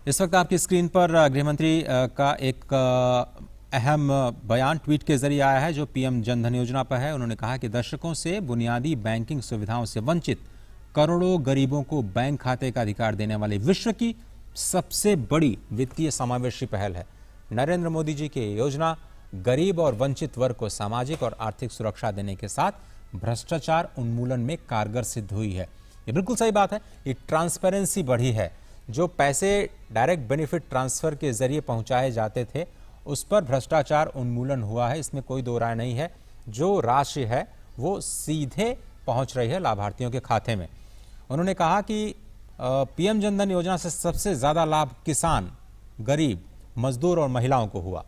इस वक्त आपकी स्क्रीन पर गृह मंत्री का एक अहम बयान ट्वीट के जरिए आया है जो पीएम जनधन योजना पर है। उन्होंने कहा कि दशकों से बुनियादी बैंकिंग सुविधाओं से वंचित करोड़ों गरीबों को बैंक खाते का अधिकार देने वाली विश्व की सबसे बड़ी वित्तीय समावेशी पहल है। नरेंद्र मोदी जी की योजना गरीब और वंचित वर्ग को सामाजिक और आर्थिक सुरक्षा देने के साथ भ्रष्टाचार उन्मूलन में कारगर सिद्ध हुई है। ये बिल्कुल सही बात है। ये ट्रांसपेरेंसी बढ़ी है। जो पैसे डायरेक्ट बेनिफिट ट्रांसफर के जरिए पहुंचाए जाते थे उस पर भ्रष्टाचार उन्मूलन हुआ है, इसमें कोई दो राय नहीं है। जो राशि है वो सीधे पहुंच रही है लाभार्थियों के खाते में। उन्होंने कहा कि पीएम जनधन योजना से सबसे ज्यादा लाभ किसान, गरीब, मजदूर और महिलाओं को हुआ।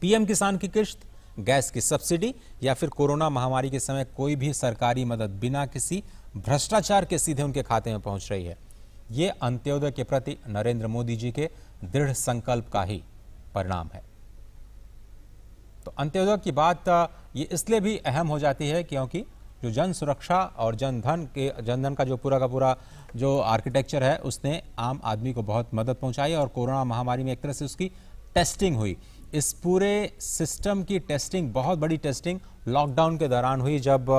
पीएम किसान की किश्त, गैस की सब्सिडी या फिर कोरोना महामारी के समय कोई भी सरकारी मदद बिना किसी भ्रष्टाचार के सीधे उनके खाते में पहुंच रही है। ये अंत्योदय के प्रति नरेंद्र मोदी जी के दृढ़ संकल्प का ही परिणाम है। तो अंत्योदय की बात ये इसलिए भी अहम हो जाती है क्योंकि जो जन सुरक्षा और जनधन का जो पूरा का पूरा जो आर्किटेक्चर है उसने आम आदमी को बहुत मदद पहुंचाई और कोरोना महामारी में एक तरह से उसकी टेस्टिंग हुई। इस पूरे सिस्टम की टेस्टिंग, बहुत बड़ी टेस्टिंग लॉकडाउन के दौरान हुई जब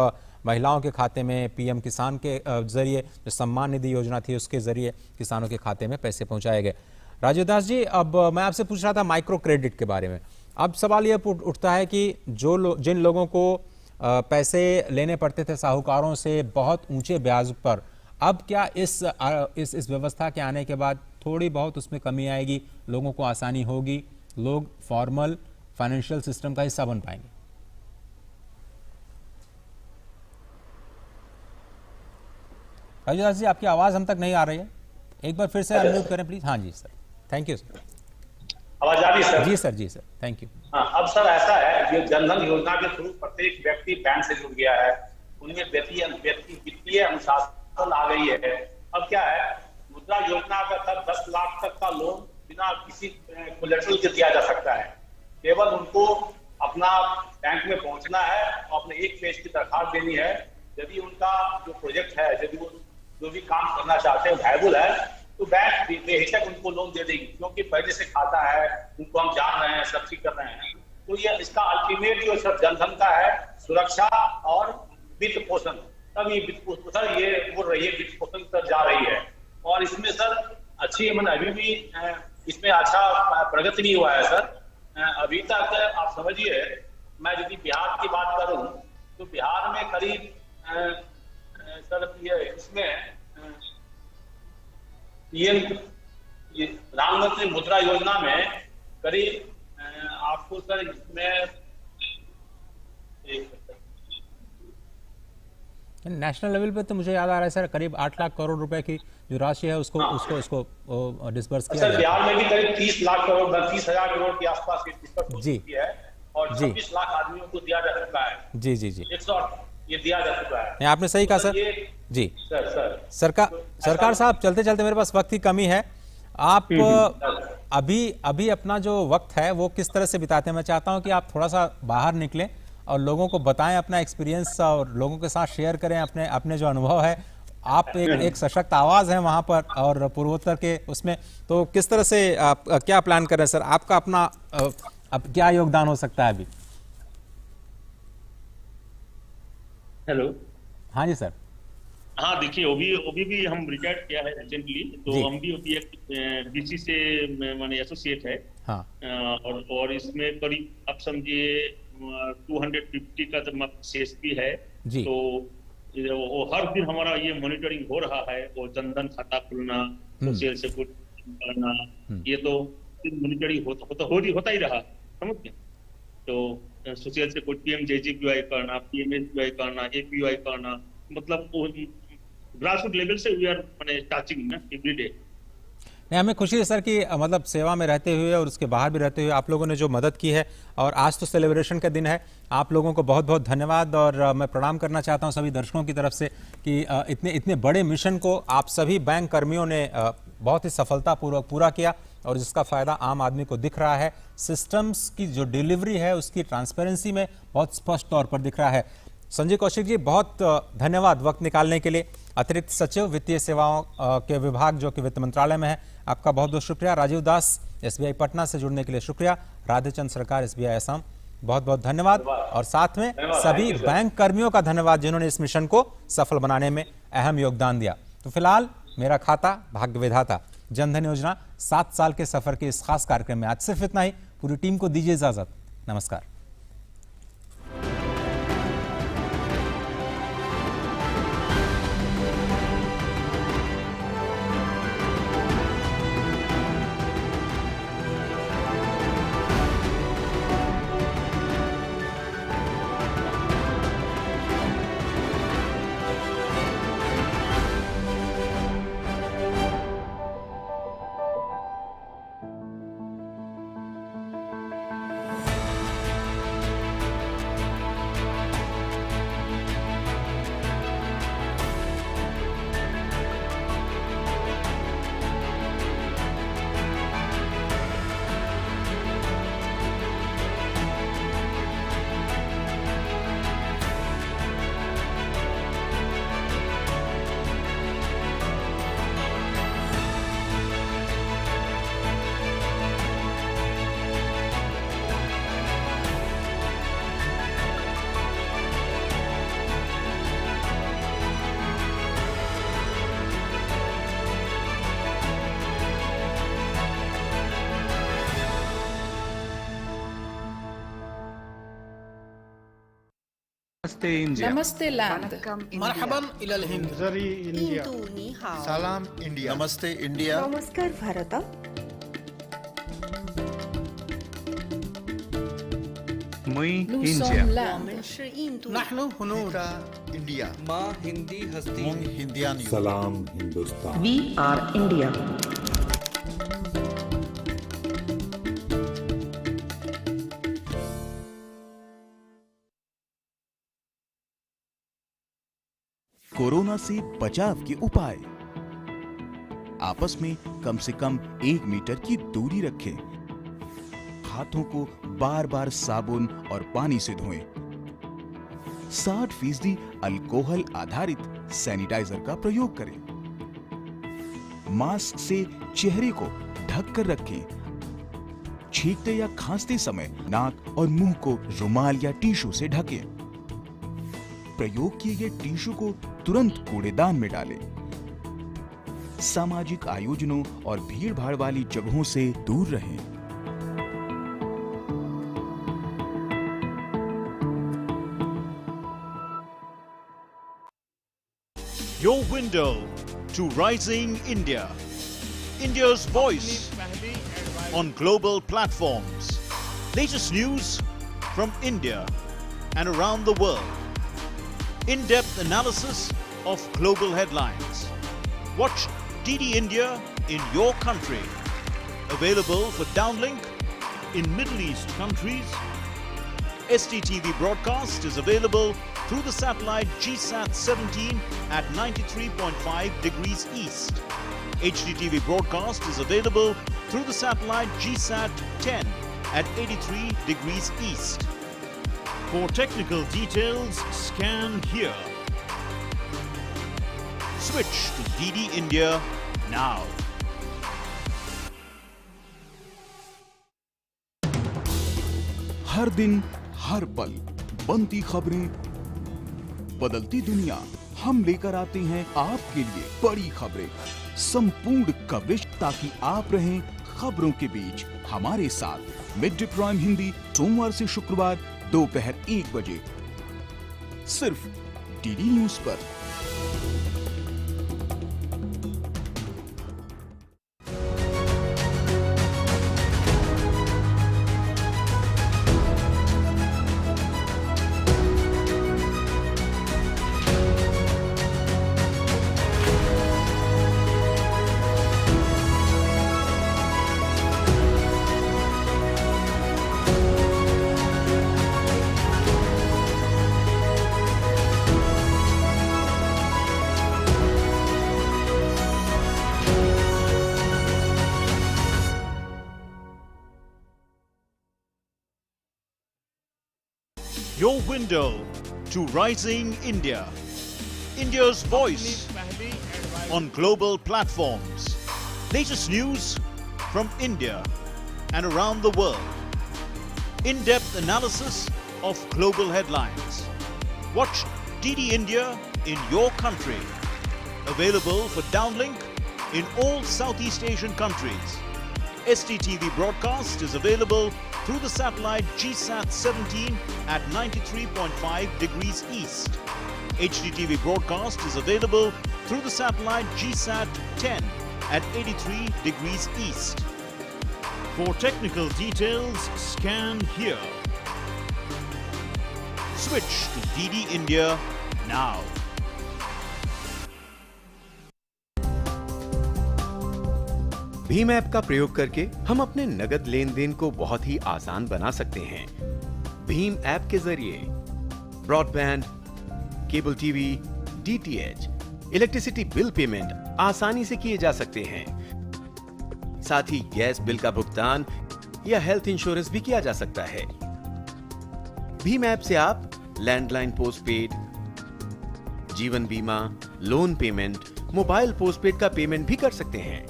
महिलाओं के खाते में पीएम किसान के जरिए जो सम्मान निधि योजना थी उसके जरिए किसानों के खाते में पैसे पहुंचाए गए। राजीव दास जी, अब मैं आपसे पूछ रहा था माइक्रो क्रेडिट के बारे में। अब सवाल यह उठता है कि जिन लोगों को पैसे लेने पड़ते थे साहूकारों से बहुत ऊंचे ब्याज पर, अब क्या इस व्यवस्था के आने के बाद थोड़ी बहुत उसमें कमी आएगी, लोगों को आसानी होगी, लोग फॉर्मल फाइनेंशियल सिस्टम का हिस्सा बन पाएंगे? राजीव दास जी, आपकी आवाज हम तक नहीं आ रही है, एक बार फिर से अनम्यूट करें प्लीज। हाँ जी सर, थैंक यू सर। आवाज आ रही है सर? जी सर, जी सर, थैंक यू। हाँ, अब सर ऐसा है, ये जनधन योजना के थ्रू प्रत्येक व्यक्ति बैंक से जुड़ गया है, उनमें वित्तीय अनुशासन आ गई है। अब क्या है, मुद्रा योजना का तब 10 लाख तक का लोन बिना किसी कोलेटरल के दिया जा सकता है। केवल उनको अपना बैंक में पहुंचना है और अपने एक पेज की दरखास्त देनी है। यदि उनका जो प्रोजेक्ट है, यदि वो जो भी काम करना चाहते हैं वायबल है, तो बैंक बेहिचक उनको लोन दे देगी, क्योंकि पहले से खाता है, उनको हम जान रहे हैं, सब चीज कर रहे हैं। तो ये इसका अल्टीमेट जो सब जनधन का है, सुरक्षा और वित्त पोषण, तब ये वित्त पोषण ये हो रही है, वित्त पोषण पर जा रही है। और इसमें सर अच्छी, मैंने अभी भी इसमें अच्छा प्रगति नहीं हुआ है सर। अभी तक आप समझिए, मैं यदि बिहार की बात करूं तो बिहार में करीब सर ये इसमें ये प्रधानमंत्री मुद्रा योजना में करीब आपको सर इसमें नेशनल लेवल पे तो मुझे याद आ रहा है सर, करीब 8 लाख करोड़ रुपए की जो राशि है उसको डिस्बर्स किया सर। बिहार में भी करीब 30 लाख करोड़, 30,000 करोड़ के आसपास डिस्बर्स है और 26 लाख आदमियों को दिया जा चुका है। जी जी जी, 100 ये दिया जा चुका है। आपने सही कहा सर। जी सर, सरकार साहब, चलते चलते मेरे पास वक्त की कमी है। आप अभी अपना जो वक्त है वो किस तरह से बिताते हैं? मैं चाहता हूं कि आप थोड़ा सा बाहर निकलें और लोगों को बताएं अपना एक्सपीरियंस और लोगों के साथ शेयर करें अपने जो अनुभव है। आप एक सशक्त आवाज है वहां पर और पूर्वोत्तर के उसमें, तो किस तरह से आप क्या प्लान कर रहे हैं सर? आपका अपना अब क्या योगदान हो सकता है अभी? हेलो, हाँ जी सर। हाँ देखिए, ओबी भी हम रिटायर्ड किया है रिसेंटली, तो हम भी ओबी बीसी से माने एसोसिएट है। हाँ। और इसमें करीब आप समझिए 250 का तो सीएसपी है जी। तो वो हर दिन हमारा ये मॉनिटरिंग हो रहा है, वो जनधन खाता खुलना, सोशल सिक्योरिटी करना, ये तो मॉनिटरिंग होता ही रहा, समझ गए। तो सोशल सिक्योरिटी पीएमजेजेपीवाई करना, पीएमएसपीवाई करना, एपीवाई करना, मतलब ग्रासरूट लेवल से वी आर माने टचिंग ना एवरी डे। नहीं, हमें खुशी है सर कि मतलब सेवा में रहते हुए और उसके बाहर भी रहते हुए आप लोगों ने जो मदद की है, और आज तो सेलिब्रेशन का दिन है। आप लोगों को बहुत बहुत धन्यवाद और मैं प्रणाम करना चाहता हूं सभी दर्शकों की तरफ से कि इतने बड़े मिशन को आप सभी बैंक कर्मियों ने बहुत ही सफलतापूर्वक पूरा किया और जिसका फायदा आम आदमी को दिख रहा है। सिस्टम्स की जो डिलीवरी है उसकी ट्रांसपेरेंसी में बहुत स्पष्ट तौर पर दिख रहा है। संजय कौशिक जी, बहुत धन्यवाद वक्त निकालने के लिए। अतिरिक्त सचिव वित्तीय सेवाओं के विभाग जो कि वित्त मंत्रालय में है, आपका बहुत बहुत शुक्रिया। राजीव दास, SBI पटना से जुड़ने के लिए शुक्रिया। राधेचंद सरकार, SBI असम, बहुत बहुत धन्यवाद। और साथ में सभी बैंक कर्मियों का धन्यवाद जिन्होंने इस मिशन को सफल बनाने में अहम योगदान दिया। तो फिलहाल मेरा खाता भाग्य विधाता जनधन योजना 7 साल के सफर के इस खास कार्यक्रम में आज सिर्फ इतना ही। पूरी टीम को दीजिए इजाजत। नमस्कार। नमस्ते इंडिया, नमस्ते लैंड, मरहबन इलल हिंद, जरी इंडिया, सलाम इंडिया, नमस्ते इंडिया, नमस्कार भारत, मुई इंडिया, नहनु हुनूर इंडिया, माँ हिंदी हस्ती, मुंग हिंदियान, सलाम Hindustan, we are India. Corona से बचाव के उपाय। आपस में कम से कम 1 मीटर की दूरी रखें। हाथों को बार बार साबुन और पानी से धोएं। 60% अल्कोहल आधारित सैनिटाइजर का प्रयोग करें। मास्क से चेहरे को ढक कर रखें। छींकते या खांसते समय नाक और मुंह को रुमाल या टिश्यू से ढकें। प्रयोग किए गए टिश्यू को तुरंत कूड़ेदान में डालें। सामाजिक आयोजनों और भीड़-भाड़ वाली जगहों से दूर रहें। Your window to rising India. India's voice on global platforms. Latest news from India and around the world. In-depth analysis of global headlines. Watch DD India in your country. Available for downlink in Middle East countries. STTV broadcast is available through the satellite GSAT 17 at 93.5 degrees east. HDTV broadcast is available through the satellite GSAT 10 at 83 degrees east. For technical details, scan here. Switch to DD India now. हर दिन, हर पल बनती खबरें, बदलती दुनिया। हम लेकर आते हैं आपके लिए बड़ी खबरें, संपूर्ण कवरेज, ताकि आप रहें खबरों के बीच हमारे साथ। मिड डे प्राइम हिंदी सोमवार से शुक्रवार दोपहर 1 बजे सिर्फ डीडी न्यूज पर। Your window to rising India. India's voice on global platforms. Latest news from India and around the world. In-depth analysis of global headlines. Watch DD India in your country. Available for downlink in all Southeast Asian countries. STTV broadcast is available through the satellite GSAT 17 at 93.5 degrees east. HDTV broadcast is available through the satellite GSAT 10 at 83 degrees east. For technical details, scan here. Switch to DD India now. Bhim app का प्रयोग करके हम अपने नगद लेन then को बहुत ही आसान बना सकते हैं। भीम ऐप के जरिए broadband, cable TV, DTH, electricity bill payment आसानी से किए जा सकते हैं। साथ ही गैस बिल का भुगतान या हेल्थ इंश्योरेंस भी किया जा सकता है। भीम ऐप से आप लैंडलाइन पोस्टपेड, जीवन बीमा, लोन पेमेंट, मोबाइल पोस्टपेड का पेमेंट भी कर सकते हैं।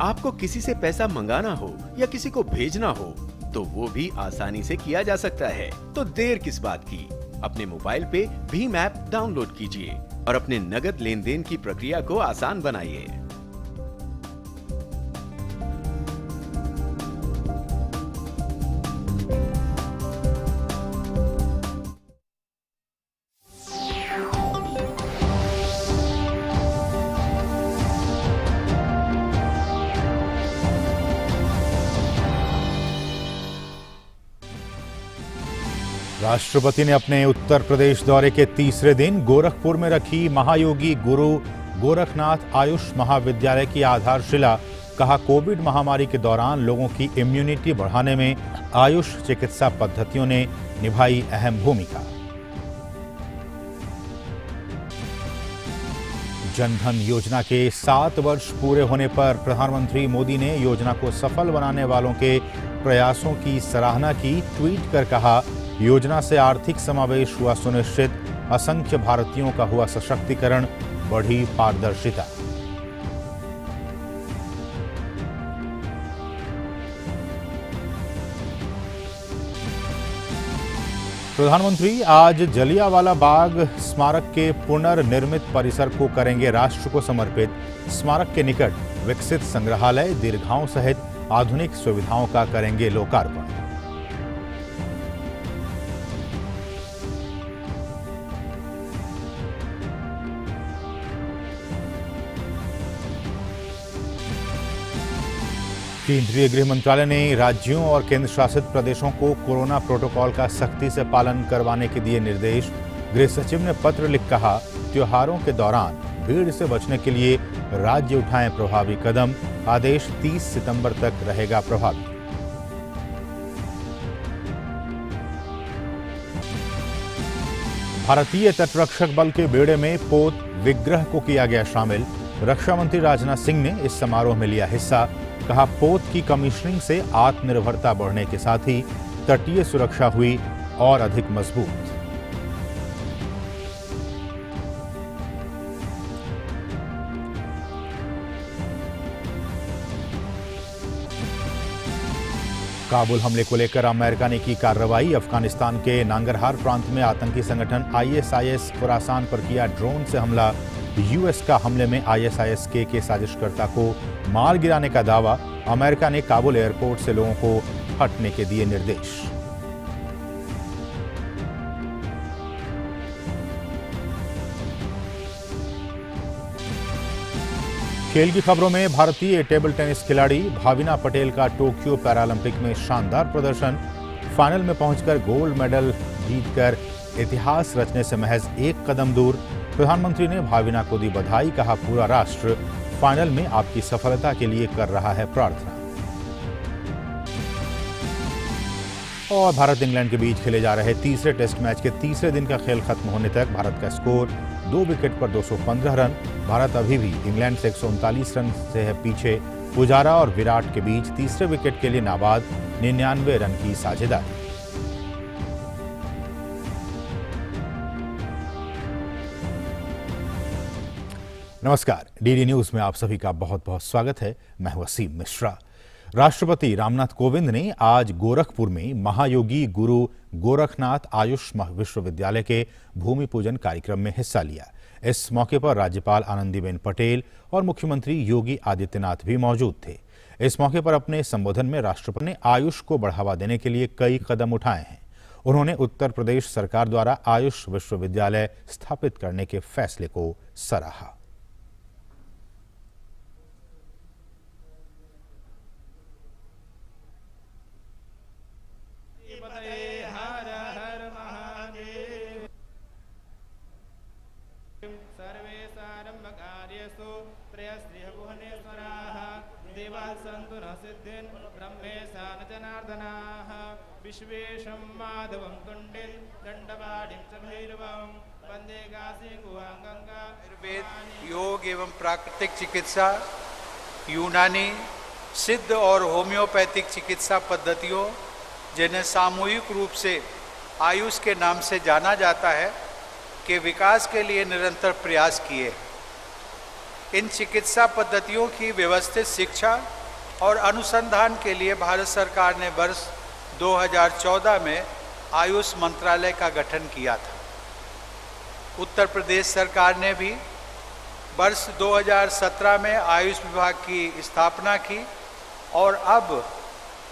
आपको किसी से पैसा मंगाना हो या किसी को भेजना हो तो वो भी आसानी से किया जा सकता है। तो देर किस बात की, अपने मोबाइल पे भीम ऐप डाउनलोड कीजिए और अपने नगद लेन देन की प्रक्रिया को आसान बनाइए। राष्ट्रपति ने अपने उत्तर प्रदेश दौरे के तीसरे दिन गोरखपुर में रखी महायोगी गुरु गोरखनाथ आयुष महाविद्यालय की आधारशिला। कहा, कोविड महामारी के दौरान लोगों की इम्यूनिटी बढ़ाने में आयुष चिकित्सा पद्धतियों ने निभाई अहम भूमिका। जनधन योजना के 7 वर्ष पूरे होने पर प्रधानमंत्री मोदी ने योजना को सफल बनाने वालों के प्रयासों की सराहना की। ट्वीट कर कहा, योजना से आर्थिक समावेश हुआ सुनिश्चित, असंख्य भारतीयों का हुआ सशक्तिकरण, बढ़ी पारदर्शिता। प्रधानमंत्री आज जलियांवाला बाग स्मारक के पुनर्निर्मित परिसर को करेंगे राष्ट्र को समर्पित। स्मारक के निकट विकसित संग्रहालय, दीर्घाओं सहित आधुनिक सुविधाओं का करेंगे लोकार्पण। केंद्रीय गृह मंत्रालय ने राज्यों और केंद्र शासित प्रदेशों को कोरोना प्रोटोकॉल का सख्ती से पालन करवाने के दिए निर्देश। गृह सचिव ने पत्र लिख कहा, त्योहारों के दौरान भीड़ से बचने के लिए राज्य उठाएं प्रभावी कदम। आदेश 30 सितंबर तक रहेगा प्रभावी। भारतीय तटरक्षक बल के बेड़े में पोत विग्रह को किया गया शामिल। रक्षा मंत्री राजनाथ सिंह ने इस समारोह में लिया हिस्सा। कहा, पोत की कमीशनिंग से आत्मनिर्भरता बढ़ने के साथ ही तटीय सुरक्षा हुई और अधिक मजबूत। काबुल हमले को लेकर अमेरिका ने की कार्रवाई। अफगानिस्तान के नांगरहार प्रांत में आतंकी संगठन ISIS खुरासान पर किया ड्रोन से हमला। यूएस का हमले में ISIS के साजिशकर्ता को मार गिराने का दावा। अमेरिका ने काबुल एयरपोर्ट से लोगों को हटने के दिए निर्देश। खेल की खबरों में भारतीय टेबल टेनिस खिलाड़ी भाविना पटेल का टोक्यो पैरालंपिक में शानदार प्रदर्शन। फाइनल में पहुंचकर गोल्ड मेडल जीतकर इतिहास रचने से महज एक कदम दूर। प्रधानमंत्री ने भाविना को दी बधाई। कहा, पूरा राष्ट्र फाइनल में आपकी सफलता के लिए कर रहा है प्रार्थना। और भारत इंग्लैंड के बीच खेले जा रहे तीसरे टेस्ट मैच के तीसरे दिन का खेल खत्म होने तक भारत का स्कोर 2 विकेट पर 215 रन। भारत अभी भी इंग्लैंड से 139 रन से है पीछे। पुजारा और विराट के बीच तीसरे विकेट के लिए नाबाद 99 रन की साझेदारी। नमस्कार, डीडी न्यूज में आप सभी का बहुत बहुत स्वागत है। मैं हूं वसीम मिश्रा। राष्ट्रपति रामनाथ कोविंद ने आज गोरखपुर में महायोगी गुरु गोरखनाथ आयुष विश्वविद्यालय के भूमि पूजन कार्यक्रम में हिस्सा लिया। इस मौके पर राज्यपाल आनंदीबेन पटेल और मुख्यमंत्री योगी आदित्यनाथ भी मौजूद थे। इस मौके पर अपने संबोधन में राष्ट्रपति ने आयुष को बढ़ावा देने के लिए कई कदम उठाए हैं। उन्होंने उत्तर प्रदेश सरकार द्वारा आयुष विश्वविद्यालय स्थापित करने के फैसले को सराहा। विश्वेशं माधवं कुंडिल दंडवाडिं च भैरवं वंदे काशी गुहां गंगा। आयुर्वेद, योग एवं प्राकृतिक चिकित्सा, यूनानी, सिद्ध और होम्योपैथिक चिकित्सा पद्धतियों, जिन्हें सामूहिक रूप से आयुष के नाम से जाना जाता है, के विकास के लिए निरंतर प्रयास किए। इन चिकित्सा पद्धतियों की व्यवस्थित शिक्षा और अनुसंधान के लिए भारत सरकार ने वर्ष 2014 में आयुष मंत्रालय का गठन किया था। उत्तर प्रदेश सरकार ने भी वर्ष 2017 में आयुष विभाग की स्थापना की और अब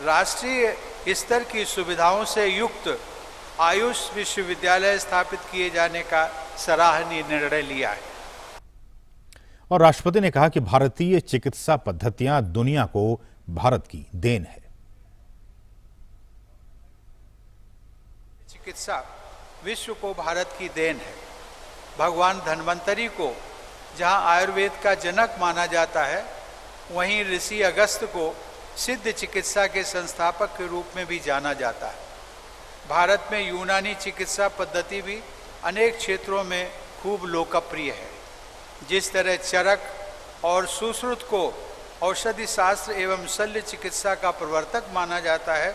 राष्ट्रीय स्तर की सुविधाओं से युक्त आयुष विश्वविद्यालय स्थापित किए जाने का सराहनीय निर्णय लिया है। और राष्ट्रपति ने कहा कि भारतीय चिकित्सा पद्धतियां दुनिया को भारत की देन है। चिकित्सा विश्व को भारत की देन है। भगवान धन्वंतरी को जहां आयुर्वेद का जनक माना जाता है, वहीं ऋषि अगस्त को सिद्ध चिकित्सा के संस्थापक के रूप में भी जाना जाता है। भारत में यूनानी चिकित्सा पद्धति भी अनेक क्षेत्रों में खूब लोकप्रिय है। जिस तरह चरक और सुश्रुत को औषधि शास्त्र एवं शल्य चिकित्सा का प्रवर्तक माना जाता है,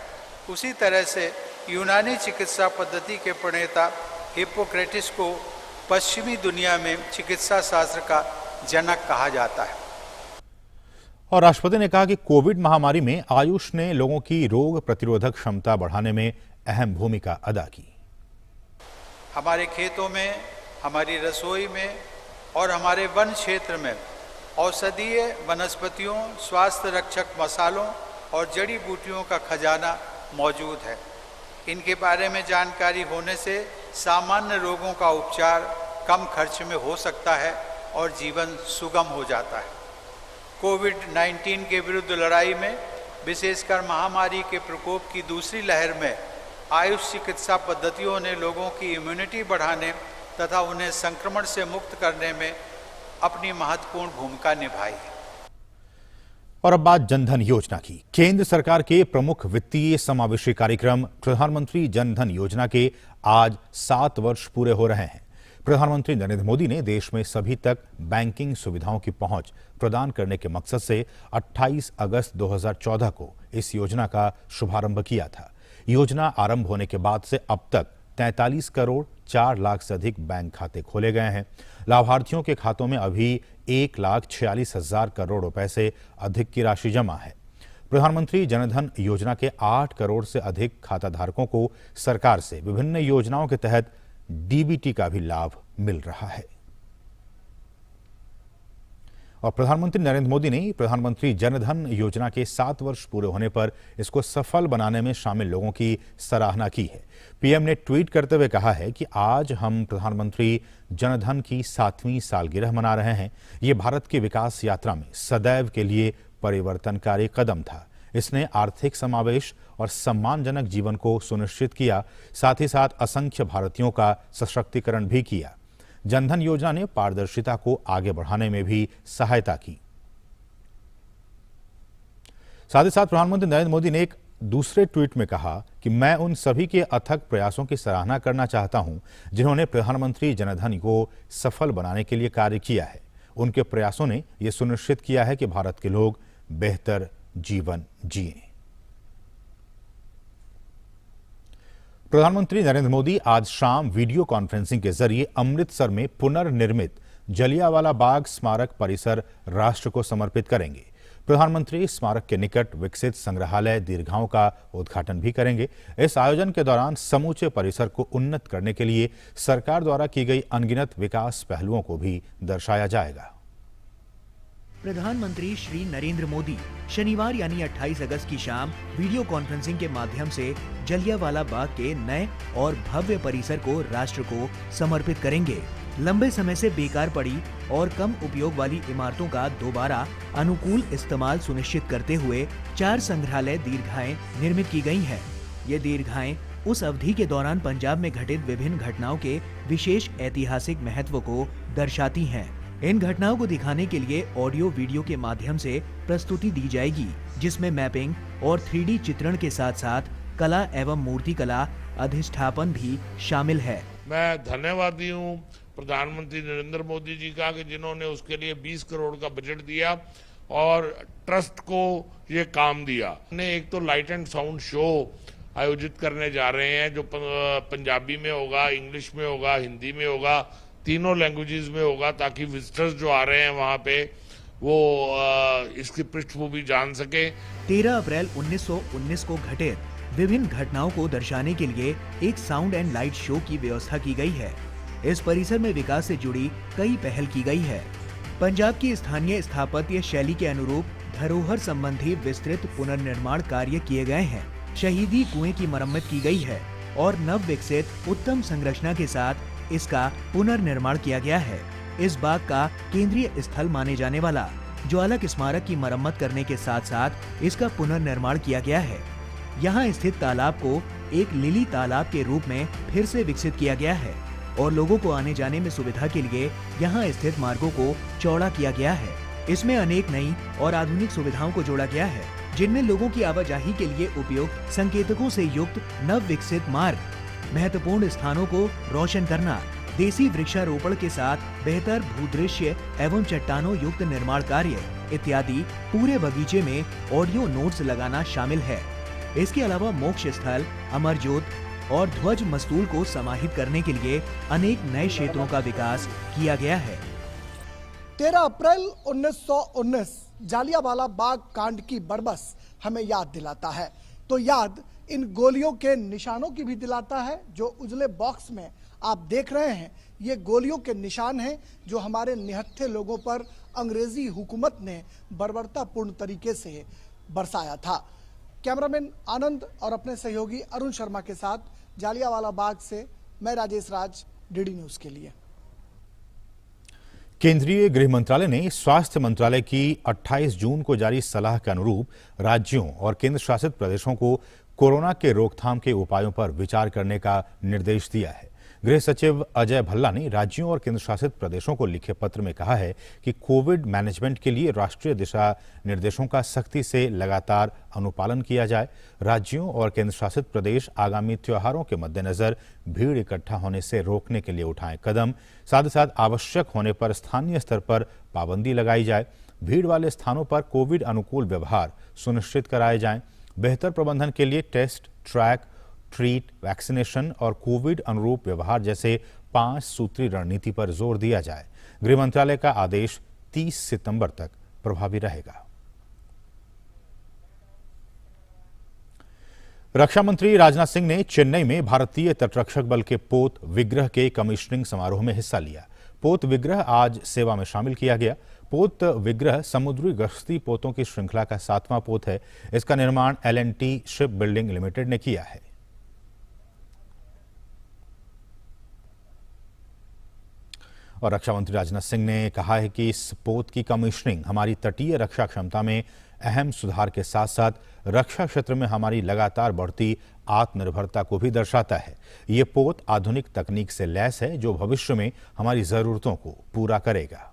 उसी तरह से यूनानी चिकित्सा पद्धति के प्रणेता हिप्पोक्रेटिस को पश्चिमी दुनिया में चिकित्सा शास्त्र का जनक कहा जाता है। और राष्ट्रपति ने कहा कि कोविड महामारी में आयुष ने लोगों की रोग प्रतिरोधक क्षमता बढ़ाने में अहम भूमिका अदा की। हमारे खेतों में, हमारी रसोई में और हमारे वन क्षेत्र में औषधीय वनस्पतियों, स्वास्थ्य रक्षक मसालों और जड़ी बूटियों का खजाना मौजूद है। इनके बारे में जानकारी होने से सामान्य रोगों का उपचार कम खर्च में हो सकता है और जीवन सुगम हो जाता है। कोविड-19 के विरुद्ध लड़ाई में, विशेषकर महामारी के प्रकोप की दूसरी लहर में, आयुष चिकित्सा पद्धतियों ने लोगों की इम्यूनिटी बढ़ाने तथा उन्हें संक्रमण से मुक्त करने में अपनी महत्वपूर्ण भूमिका निभाई है। और अब बात जनधन योजना की। केंद्र सरकार के प्रमुख वित्तीय समावेशी कार्यक्रम प्रधानमंत्री जनधन योजना के आज 7 वर्ष पूरे हो रहे हैं। प्रधानमंत्री नरेंद्र मोदी ने देश में सभी तक बैंकिंग सुविधाओं की पहुंच प्रदान करने के मकसद से 28 अगस्त 2014 को इस योजना का शुभारंभ किया था। योजना आरंभ होने के बाद से अब तक 43 करोड़ 4 लाख से अधिक बैंक खाते खोले गए हैं। लाभार्थियों के खातों में अभी 1,46,000 करोड़ रुपए से अधिक की राशि जमा है। प्रधानमंत्री जनधन योजना के 8 करोड़ से अधिक खाता धारकों को सरकार से विभिन्न योजनाओं के तहत डीबीटी का भी लाभ मिल रहा है। और प्रधानमंत्री नरेंद्र मोदी ने प्रधानमंत्री जनधन योजना के 7 वर्ष पूरे होने पर इसको सफल बनाने में शामिल लोगों की सराहना की है। पीएम ने ट्वीट करते हुए कहा है कि आज हम प्रधानमंत्री जनधन की 7वीं सालगिरह मना रहे हैं। ये भारत की विकास यात्रा में सदैव के लिए परिवर्तनकारी कदम था। इसने आर्थिक समावेश और सम्मानजनक जीवन को सुनिश्चित किया, साथ ही साथ असंख्य भारतीयों का सशक्तिकरण भी किया। जनधन योजना ने पारदर्शिता को आगे बढ़ाने में भी सहायता की। साथ ही साथ प्रधानमंत्री नरेंद्र मोदी ने एक दूसरे ट्वीट में कहा कि मैं उन सभी के अथक प्रयासों की सराहना करना चाहता हूं जिन्होंने प्रधानमंत्री जनधन को सफल बनाने के लिए कार्य किया है। उनके प्रयासों ने यह सुनिश्चित किया है कि भारत के लोग बेहतर जीवन जिएं। प्रधानमंत्री नरेंद्र मोदी आज शाम वीडियो कॉन्फ्रेंसिंग के जरिए अमृतसर में पुनर्निर्मित जलियांवाला बाग स्मारक परिसर राष्ट्र को समर्पित करेंगे। प्रधानमंत्री स्मारक के निकट विकसित संग्रहालय दीर्घाओं का उद्घाटन भी करेंगे। इस आयोजन के दौरान समूचे परिसर को उन्नत करने के लिए सरकार द्वारा की गई अनगिनत विकास पहलुओं को भी दर्शाया जाएगा। प्रधानमंत्री श्री नरेंद्र मोदी शनिवार यानी 28 अगस्त की शाम वीडियो कॉन्फ्रेंसिंग के माध्यम से जलियांवाला बाग के नए और भव्य परिसर को राष्ट्र को समर्पित करेंगे। लंबे समय से बेकार पड़ी और कम उपयोग वाली इमारतों का दोबारा अनुकूल इस्तेमाल सुनिश्चित करते हुए 4 संग्रहालय दीर्घाएं निर्मित की गई हैं। ये दीर्घाएं उस अवधि के दौरान पंजाब में घटित विभिन्न घटनाओं के विशेष ऐतिहासिक महत्व को दर्शाती हैं। इन घटनाओं को दिखाने के लिए ऑडियो वीडियो के माध्यम से प्रस्तुति दी जाएगी, जिसमें मैपिंग और 3D चित्रण के साथ साथ कला एवं मूर्तिकला अधिष्ठापन भी शामिल है। मैं धन्यवादी हूँ प्रधानमंत्री नरेंद्र मोदी जी का कि जिन्होंने उसके लिए 20 करोड़ का बजट दिया और ट्रस्ट को ये काम दिया। ने एक तो लाइट एंड साउंड शो आयोजित करने जा रहे हैं जो पंजाबी में होगा, इंग्लिश में होगा, हिंदी में होगा, तीनों लैंग्वेजेस में होगा, ताकि विजिटर्स जो आ रहे हैं वहाँ पे वो इसकी पृष्ठभूमि जान सके। 13 अप्रैल 1919 को घटित विभिन्न घटनाओं को दर्शाने के लिए एक साउंड एंड लाइट शो की व्यवस्था की गई है। इस परिसर में विकास से जुड़ी कई पहल की गई है। पंजाब की स्थानीय स्थापत्य शैली के अनुरूप धरोहर संबंधी विस्तृत पुनर्निर्माण कार्य किए गए हैं। शहीदी कुएं की मरम्मत की गई है और नव विकसित उत्तम संरचना के साथ इसका पुनर्निर्माण किया गया है। इस बाग का केंद्रीय स्थल माने जाने वाला ज्वालक स्मारक की मरम्मत करने के साथ साथ इसका पुनर्निर्माण किया गया है। यहाँ स्थित तालाब को एक लिली तालाब के रूप में फिर से विकसित किया गया है और लोगों को आने जाने में सुविधा के लिए यहाँ स्थित मार्गों को चौड़ा किया गया है। इसमें अनेक नई और आधुनिक सुविधाओं को जोड़ा गया है, जिनमें लोगों की आवाजाही के लिए उपयुक्त संकेतकों से युक्त नव विकसित मार्ग, महत्वपूर्ण स्थानों को रोशन करना, देसी वृक्षारोपण के साथ बेहतर भूदृश्य एवं चट्टानों युक्त निर्माण कार्य इत्यादि पूरे बगीचे में ऑडियो नोट्स लगाना शामिल है। इसके अलावा मोक्ष स्थल, अमरजोत और ध्वज मस्तूल को समाहित करने के लिए अनेक नए क्षेत्रों का विकास किया गया है। 13 अप्रैल 1919 जालियांवाला बाग कांड की बरबस हमें याद दिलाता है, तो याद इन गोलियों के निशानों की भी दिलाता है। जो उजले बॉक्स में आप देख रहे हैं, ये गोलियों के निशान हैं जो हमारे निहत्थे लोगों पर अंग्रेजी हुकूमत ने बर्बरतापूर्ण तरीके से बरसाया था। कैमरामैन आनंद और अपने सहयोगी अरुण शर्मा के साथ जालियांवाला बाग से मैं राजेश राज, डीडी न्यूज के लिए। केंद्रीय गृह मंत्रालय ने स्वास्थ्य मंत्रालय की 28 जून को जारी सलाह के अनुरूप राज्यों और केंद्र शासित प्रदेशों को कोरोना के रोकथाम के उपायों पर विचार करने का निर्देश दिया है। गृह सचिव अजय भल्ला ने राज्यों और केंद्र शासित प्रदेशों को लिखे पत्र में कहा है कि कोविड मैनेजमेंट के लिए राष्ट्रीय दिशा निर्देशों का सख्ती से लगातार अनुपालन किया जाए। राज्यों और केंद्र शासित प्रदेश आगामी त्योहारों के मद्देनजर भीड़ इकट्ठा होने से रोकने के लिए उठाएं कदम, साथ ही साथ आवश्यक होने पर स्थानीय स्तर पर पाबंदी लगाई जाए। भीड़ वाले स्थानों पर कोविड अनुकूल व्यवहार सुनिश्चित कराए जाएं। बेहतर प्रबंधन के लिए टेस्ट, ट्रैक, ट्रीट, वैक्सीनेशन और कोविड अनुरूप व्यवहार जैसे 5 सूत्री रणनीति पर जोर दिया जाए। गृह मंत्रालय का आदेश 30 सितंबर तक प्रभावी रहेगा। रक्षा मंत्री राजनाथ सिंह ने चेन्नई में भारतीय तटरक्षक बल के पोत विग्रह के कमिश्निंग समारोह में हिस्सा लिया। पोत विग्रह आज सेवा में शामिल किया गया। पोत विग्रह समुद्री गश्ती पोतों की श्रृंखला का 7वां पोत है। इसका निर्माण L&T शिप बिल्डिंग लिमिटेड ने किया है। और रक्षा मंत्री राजनाथ सिंह ने कहा है कि इस पोत की कमिश्निंग हमारी तटीय रक्षा क्षमता में अहम सुधार के साथ साथ रक्षा क्षेत्र में हमारी लगातार बढ़ती आत्मनिर्भरता को भी दर्शाता है। ये पोत आधुनिक तकनीक से लैस है जो भविष्य में हमारी जरूरतों को पूरा करेगा।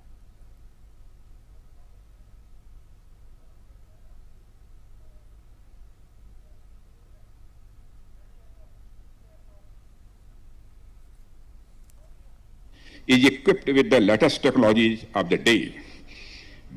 is equipped with the latest technologies of the day,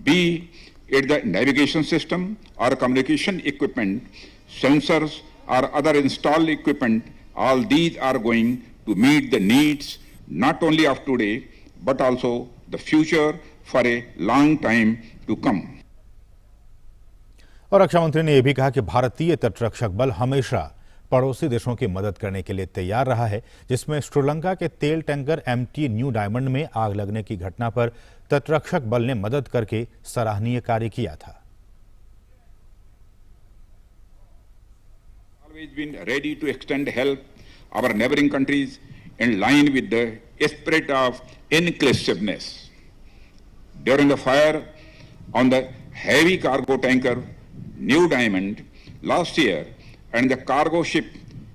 be it the navigation system or communication equipment, sensors or other installed equipment. All these are going to meet the needs not only of today but also the future for a long time to come. और रक्षा मंत्री ने यह भी कहा कि भारतीय तटरक्षक बल हमेशा पड़ोसी देशों की मदद करने के लिए तैयार रहा है, जिसमें श्रीलंका के तेल टैंकर MT न्यू डायमंड में आग लगने की घटना पर तटरक्षक बल ने मदद करके सराहनीय कार्य किया था। Always been ready to extend help our neighboring countries in line with the spirit of inclusiveness. During the fire on the heavy cargo tanker New Diamond last year and the cargo ship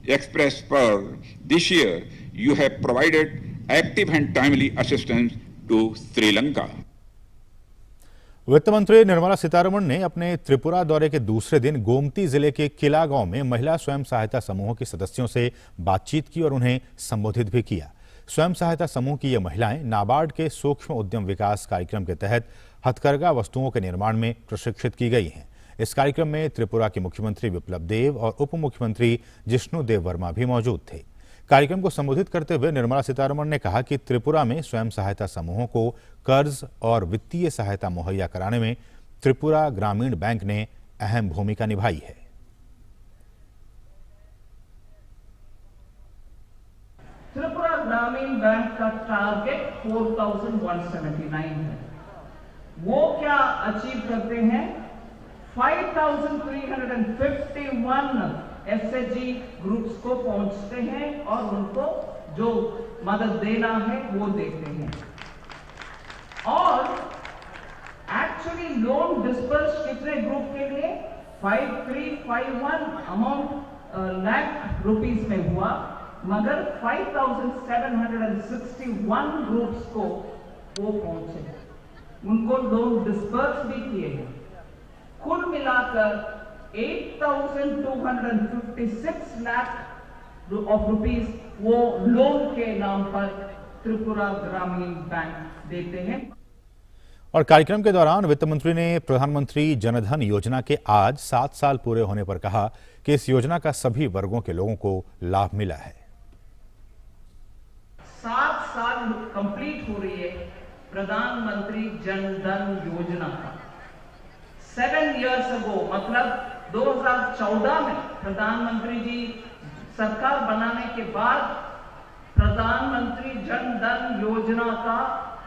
Express Pearl this year, you have provided active and timely assistance to Sri Lanka. वित्त मंत्री निर्मला सीतारमण ने अपने त्रिपुरा दौरे के दूसरे दिन गोमती जिले के किला गांव में महिला स्वयं सहायता समूहों के सदस्यों से बातचीत की और उन्हें संबोधित भी किया। स्वयं सहायता समूह की ये महिलाएं नाबार्ड के सूक्ष्म उद्यम विकास कार्यक्रम के तहत हथकरघा वस्तुओं के निर्माण में प्रशिक्षित की गई हैं। इस कार्यक्रम में त्रिपुरा के मुख्यमंत्री विप्लव देव और उप मुख्यमंत्री जिष्णु देव वर्मा भी मौजूद थे। कार्यक्रम को संबोधित करते हुए निर्मला सीतारमण ने कहा कि त्रिपुरा में स्वयं सहायता समूहों को कर्ज और वित्तीय सहायता मुहैया कराने में त्रिपुरा ग्रामीण बैंक ने अहम भूमिका निभाई है। त्रिपुरा ग्रामीण बैंक का टारगेट 4179 है। वो क्या अचीव करते हैं? 5351 SHG ग्रुप्स को पहुंचते हैं और उनको जो मदद देना है वो देते हैं। और एक्चुअली लोन डिस्पर्स कितने ग्रुप के लिए? 5351 अमाउंट लाख रुपीस में हुआ, मगर 5761 ग्रुप्स को वो पहुंचे, उनको लोन डिस्पर्स भी किए हैं। कुल मिलाकर 8256 लाख ऑफ रुपीस वो लोन के नाम पर त्रिपुरा ग्रामीण बैंक देते हैं। और कार्यक्रम के दौरान वित्त मंत्री ने प्रधानमंत्री जनधन योजना के आज 7 साल पूरे होने पर कहा कि इस योजना का सभी वर्गों के लोगों को लाभ मिला है। 7 साल कंप्लीट हो रही है प्रधानमंत्री जनधन योजना का। 7 years ago, मतलब 2014 में प्रधानमंत्री जी सरकार बनाने के बाद प्रधानमंत्री जन धन योजना का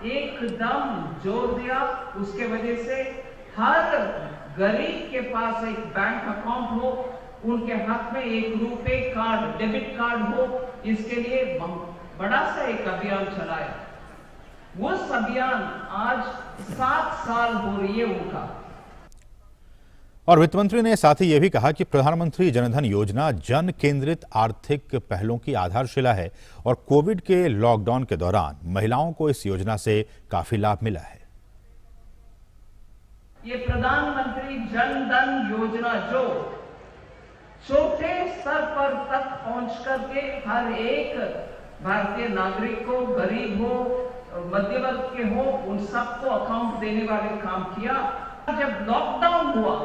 एकदम जोर दिया। उसके वजह से हर गरीब के पास एक बैंक अकाउंट हो, उनके हाथ में एक रुपए कार्ड, डेबिट कार्ड हो, इसके लिए बड़ा सा एक अभियान चलाया। वो अभियान आज 7 साल हो रही है उनका। और वित्त मंत्री ने साथ ही यह भी कहा कि प्रधानमंत्री जनधन योजना जन केंद्रित आर्थिक पहलों की आधारशिला है और कोविड के लॉकडाउन के दौरान महिलाओं को इस योजना से काफी लाभ मिला है। ये प्रधानमंत्री जनधन योजना जो छोटे स्तर पर तक पहुंच करके हर एक भारतीय नागरिक को, गरीब हो, मध्य वर्ग के हो, उन सबको अकाउंट देने वाले काम किया। जब लॉकडाउन हुआ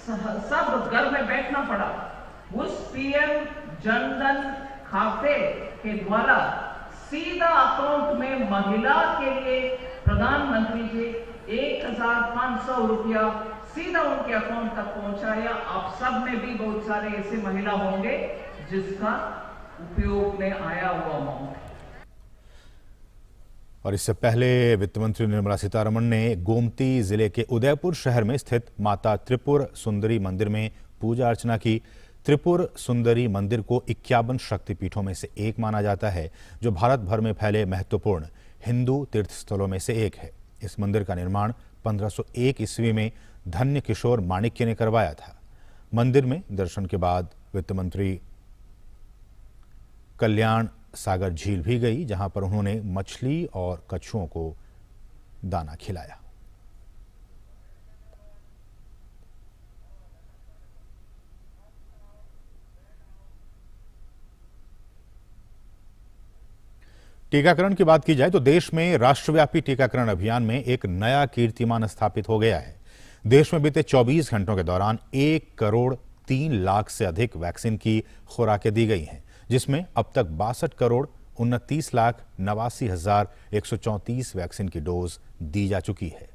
सब घर में बैठना पड़ा, उस PM जनधन खाते के द्वारा सीधा अकाउंट में महिला के लिए प्रधानमंत्री जी 1500 रुपया सीधा उनके अकाउंट तक पहुंचाया। आप सब में भी बहुत सारे ऐसे महिला होंगे जिसका उपयोग में आया हुआ अमाउंट। और इससे पहले वित्त मंत्री निर्मला सीतारमण ने गोमती जिले के उदयपुर शहर में स्थित माता त्रिपुर सुंदरी मंदिर में पूजा अर्चना की। त्रिपुर सुंदरी मंदिर को 51 शक्तिपीठों में से एक माना जाता है, जो भारत भर में फैले महत्वपूर्ण हिंदू तीर्थ स्थलों में से एक है। इस मंदिर का निर्माण 1501 ईस्वी में धन्य किशोर माणिक्य ने करवाया था। मंदिर में दर्शन के बाद वित्त मंत्री कल्याण सागर झील भी गई, जहां पर उन्होंने मछली और कछुओं को दाना खिलाया। टीकाकरण की बात की जाए तो देश में राष्ट्रव्यापी टीकाकरण अभियान में एक नया कीर्तिमान स्थापित हो गया है। देश में बीते 24 घंटों के दौरान 1,03,00,000 से अधिक वैक्सीन की खुराकें दी गई हैं, जिसमें अब तक 62 करोड़ 29,89,134 वैक्सीन की डोज दी जा चुकी है।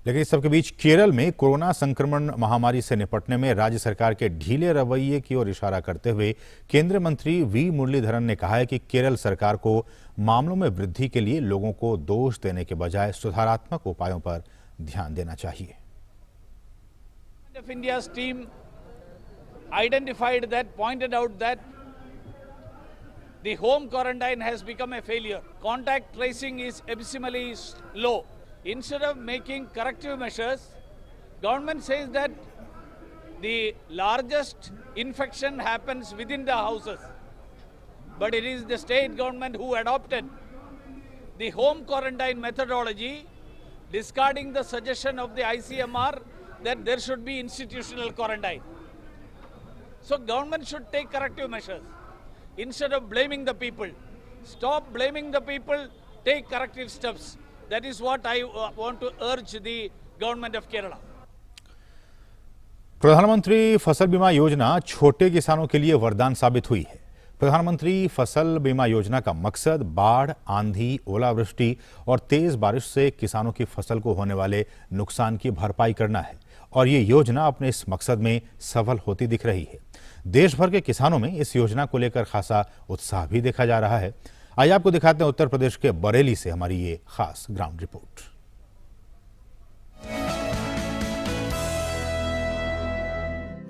लेकिन इस सबके बीच केरल में कोरोना संक्रमण महामारी से निपटने में राज्य सरकार के ढीले रवैये की ओर इशारा करते हुए केंद्रीय मंत्री वी मुरलीधरन ने कहा है कि केरल सरकार को मामलों में वृद्धि के लिए लोगों को दोष देने के बजाय सुधारात्मक उपायों पर ध्यान देना चाहिए। India's team identified that, pointed out that the home quarantine has become a failure. Contact tracing is abysmally low. Instead of making corrective measures, government says that the largest infection happens within the houses. But it is the state government who adopted the home quarantine methodology, discarding the suggestion of the ICMR that there should be institutional quarantine. So government should take corrective measures. Instead of blaming the people, stop blaming the people, take corrective steps. That is what I want to urge the government of Kerala. प्रधानमंत्री फसल बीमा योजना छोटे किसानों के लिए वरदान साबित हुई है। प्रधानमंत्री फसल बीमा योजना का मकसद बाढ़, आंधी, ओलावृष्टि और तेज बारिश से किसानों की फसल को होने वाले नुकसान की भरपाई करना है और ये योजना अपने इस मकसद में सफल होती दिख रही है। देश भर के किसानों में इस योजना को लेकर खासा उत्साह भी देखा जा रहा है। आइए आपको दिखाते हैं उत्तर प्रदेश के बरेली से हमारी ये खास ग्राउंड रिपोर्ट।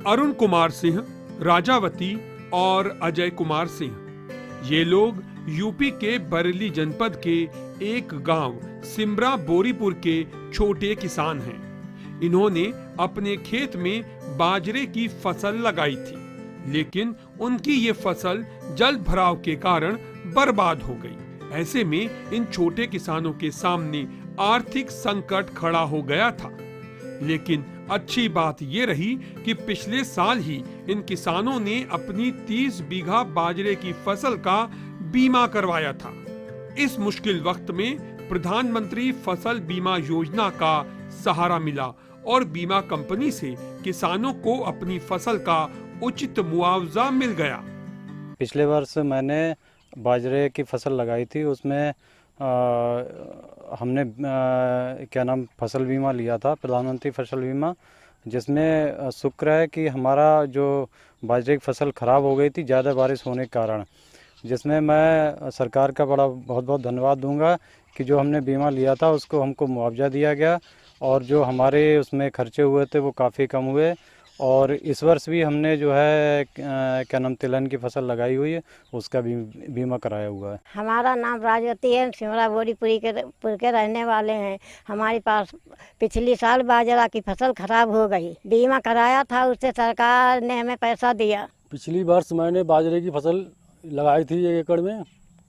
अरुण कुमार सिंह, राजावती और अजय कुमार सिंह, ये लोग यूपी के बरेली जनपद के एक गांव सिमरा बोरीपुर के छोटे किसान हैं। इन्होंने अपने खेत में बाजरे की फसल लगाई थी, लेकिन उनकी ये फसल जल भराव के कारण बर्बाद हो गई। ऐसे में इन छोटे किसानों के सामने आर्थिक संकट खड़ा हो गया था। लेकिन अच्छी बात ये रही कि पिछले साल ही इन किसानों ने अपनी 30 बीघा बाजरे की फसल का बीमा करवाया था। इस मुश्किल वक्त में प्रधानमंत्री फसल बीमा योजना का सहारा मिला और बीमा कंपनी से किसानों को अपनी फसल का उचित मुआवजा मिल गया। पिछले वर्ष मैंने बाजरे की फसल लगाई थी, उसमें हमने फसल बीमा लिया था, प्रधानमंत्री फसल बीमा, जिसमें शुक्र है कि हमारा जो बाजरे की फसल खराब हो गई थी ज़्यादा बारिश होने के कारण, जिसमें मैं सरकार का बहुत बहुत धन्यवाद दूंगा कि जो हमने बीमा लिया था उसको हमको मुआवजा दिया गया और जो हमारे उसमें खर्चे हुए थे वो काफ़ी कम हुए। और इस वर्ष भी हमने जो है तिलहन की फसल लगाई हुई है, उसका भी बीमा कराया हुआ है। हमारा नाम राजवती है, सिमरा बोरीपुर के रहने वाले हैं। हमारे पास पिछली साल बाजरा की फसल खराब हो गई, बीमा कराया था, उससे सरकार ने हमें पैसा दिया। पिछली वर्ष मैंने बाजरे की फसल लगाई थी 1 एकड़ में,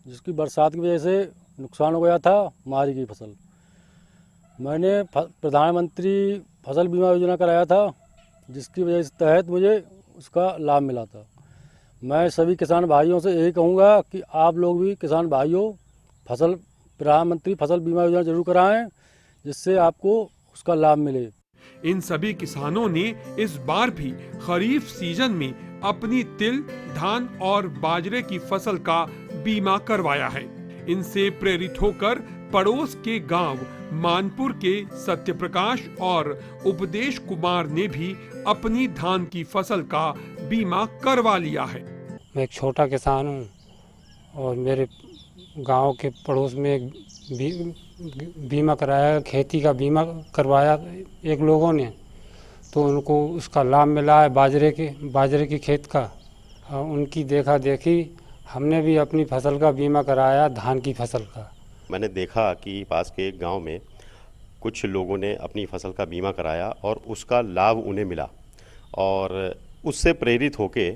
जिसकी बरसात की वजह से नुकसान हो गया था हमारी की फसल। मैंने प्रधानमंत्री फसल बीमा योजना कराया था, जिसकी वजह से तहत मुझे उसका लाभ मिला था। मैं सभी किसान भाइयों से यही कहूँगा कि आप लोग भी किसान भाइयों प्रधानमंत्री फसल बीमा योजना जरूर कराएं, जिससे आपको उसका लाभ मिले। इन सभी किसानों ने इस बार भी खरीफ सीजन में अपनी तिल, धान और बाजरे की फसल का बीमा करवाया है। इनसे प्रेरित होकर पड़ोस के गांव मानपुर के सत्यप्रकाश और उपदेश कुमार ने भी अपनी धान की फसल का बीमा करवा लिया है। मैं एक छोटा किसान हूँ और मेरे गांव के पड़ोस में एक बीमा कराया, खेती का बीमा करवाया एक लोगों ने, तो उनको उसका लाभ मिला है बाजरे की खेत का। उनकी देखा देखी हमने भी अपनी फसल का बीमा कराया, धान की फसल का। मैंने देखा कि पास के एक गांव में कुछ लोगों ने अपनी फसल का बीमा कराया और उसका लाभ उन्हें मिला, और उससे प्रेरित होके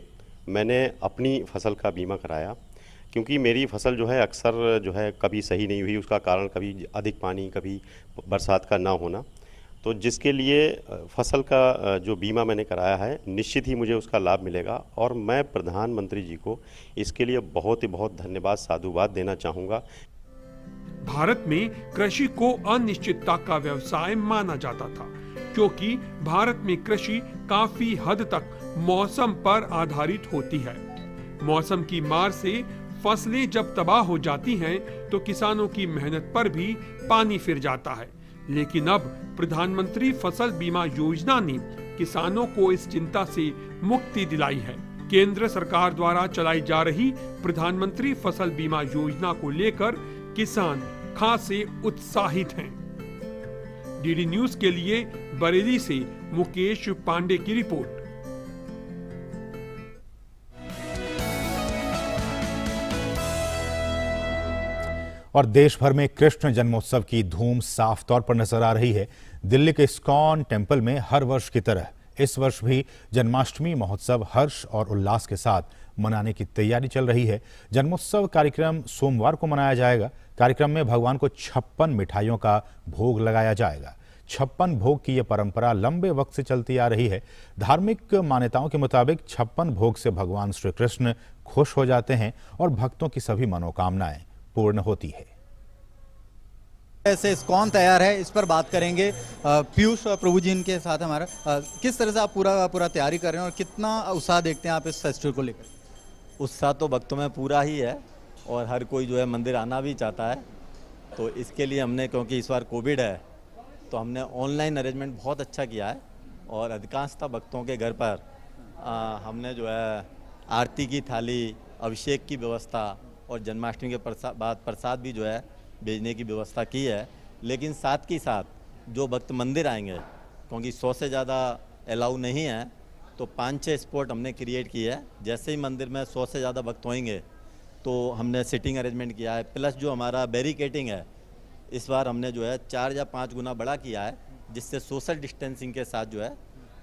मैंने अपनी फसल का बीमा कराया। क्योंकि मेरी फसल जो है अक्सर जो है कभी सही नहीं हुई, उसका कारण कभी अधिक पानी, कभी बरसात का ना होना, तो जिसके लिए फसल का जो बीमा मैंने कराया है निश्चित ही मुझे उसका लाभ मिलेगा। और मैं प्रधानमंत्री जी को इसके लिए बहुत ही बहुत धन्यवाद, साधुवाद देना चाहूँगा। भारत में कृषि को अनिश्चितता का व्यवसाय माना जाता था, क्योंकि भारत में कृषि काफी हद तक मौसम पर आधारित होती है। मौसम की मार से फसलें जब तबाह हो जाती हैं तो किसानों की मेहनत पर भी पानी फिर जाता है। लेकिन अब प्रधानमंत्री फसल बीमा योजना ने किसानों को इस चिंता से मुक्ति दिलाई है। केंद्र सरकार द्वारा चलाई जा रही प्रधानमंत्री फसल बीमा योजना को लेकर किसान खासे उत्साहित हैं। डीडी न्यूज के लिए बरेली से मुकेश पांडे की रिपोर्ट। और देश भर में कृष्ण जन्मोत्सव की धूम साफ तौर पर नजर आ रही है। दिल्ली के इस्कॉन टेम्पल में हर वर्ष की तरह इस वर्ष भी जन्माष्टमी महोत्सव हर्ष और उल्लास के साथ मनाने की तैयारी चल रही है। जन्मोत्सव कार्यक्रम सोमवार को मनाया जाएगा। कार्यक्रम में भगवान को 56 मिठाइयों का भोग लगाया जाएगा। 56 भोग की यह परंपरा लंबे वक्त से चलती आ रही है। धार्मिक मान्यताओं के मुताबिक 56 भोग से भगवान श्री कृष्ण खुश हो जाते हैं और भक्तों की सभी मनोकामनाएं पूर्ण होती है। ऐसे इस्कॉन तैयार है, इस पर बात करेंगे। पीयूष प्रभु जी इनके साथ हमारा, किस तरह से आप पूरा तैयारी कर रहे हैं और कितना उत्साह देखते हैं आप इस फेस्टिवल को लेकर? उत्साह तो भक्तों में पूरा ही है और हर कोई जो है मंदिर आना भी चाहता है। तो इसके लिए हमने, क्योंकि इस बार कोविड है, तो हमने ऑनलाइन अरेंजमेंट बहुत अच्छा किया है और अधिकांशतः भक्तों के घर पर हमने जो है आरती की थाली, अभिषेक की व्यवस्था और जन्माष्टमी के बाद प्रसाद भी जो है भेजने की व्यवस्था की है। लेकिन साथ ही साथ जो भक्त मंदिर आएंगे, क्योंकि 100 से ज़्यादा अलाउ नहीं है, तो 5-6 स्पॉट हमने क्रिएट की है। जैसे ही मंदिर में 100 से ज़्यादा भक्त होंगे तो हमने सिटिंग अरेंजमेंट किया है। प्लस जो हमारा बैरिकेटिंग है, इस बार हमने जो है 4 या 5 गुना बड़ा किया है, जिससे सोशल डिस्टेंसिंग के साथ जो है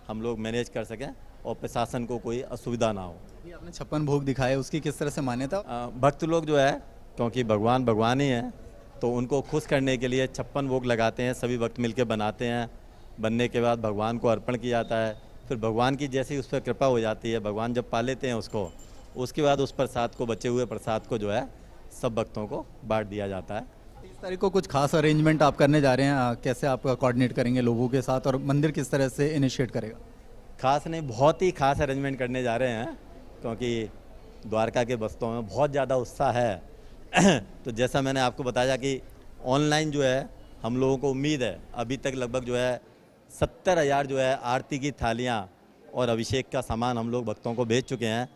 हम लोग मैनेज कर सकें और प्रशासन को कोई असुविधा ना हो। आपने 56 भोग दिखाए, उसकी किस तरह से मान्यता? भक्त लोग जो है, क्योंकि भगवान ही है, तो उनको खुश करने के लिए 56 भोग लगाते हैं। सभी भक्त मिलकर बनाते हैं। बनने के बाद भगवान को अर्पण किया जाता है। फिर भगवान की जैसी उस पर कृपा हो जाती है, भगवान जब पा लेते हैं उसको, उसके बाद उस प्रसाद को, बचे हुए प्रसाद को जो है सब भक्तों को बांट दिया जाता है। इस तारीख को कुछ खास अरेंजमेंट आप करने जा रहे हैं, कैसे आप कोऑर्डिनेट करेंगे लोगों के साथ और मंदिर किस तरह से इनिशिएट करेगा? खास नहीं, बहुत ही खास अरेंजमेंट करने जा रहे हैं, क्योंकि द्वारका के भक्तों में बहुत ज़्यादा उत्साह है। तो जैसा मैंने आपको बताया कि ऑनलाइन जो है हम लोगों को उम्मीद है, अभी तक लगभग जो है 70,000 जो है आरती की थालियां और अभिषेक का सामान हम लोग भक्तों को भेज चुके हैं।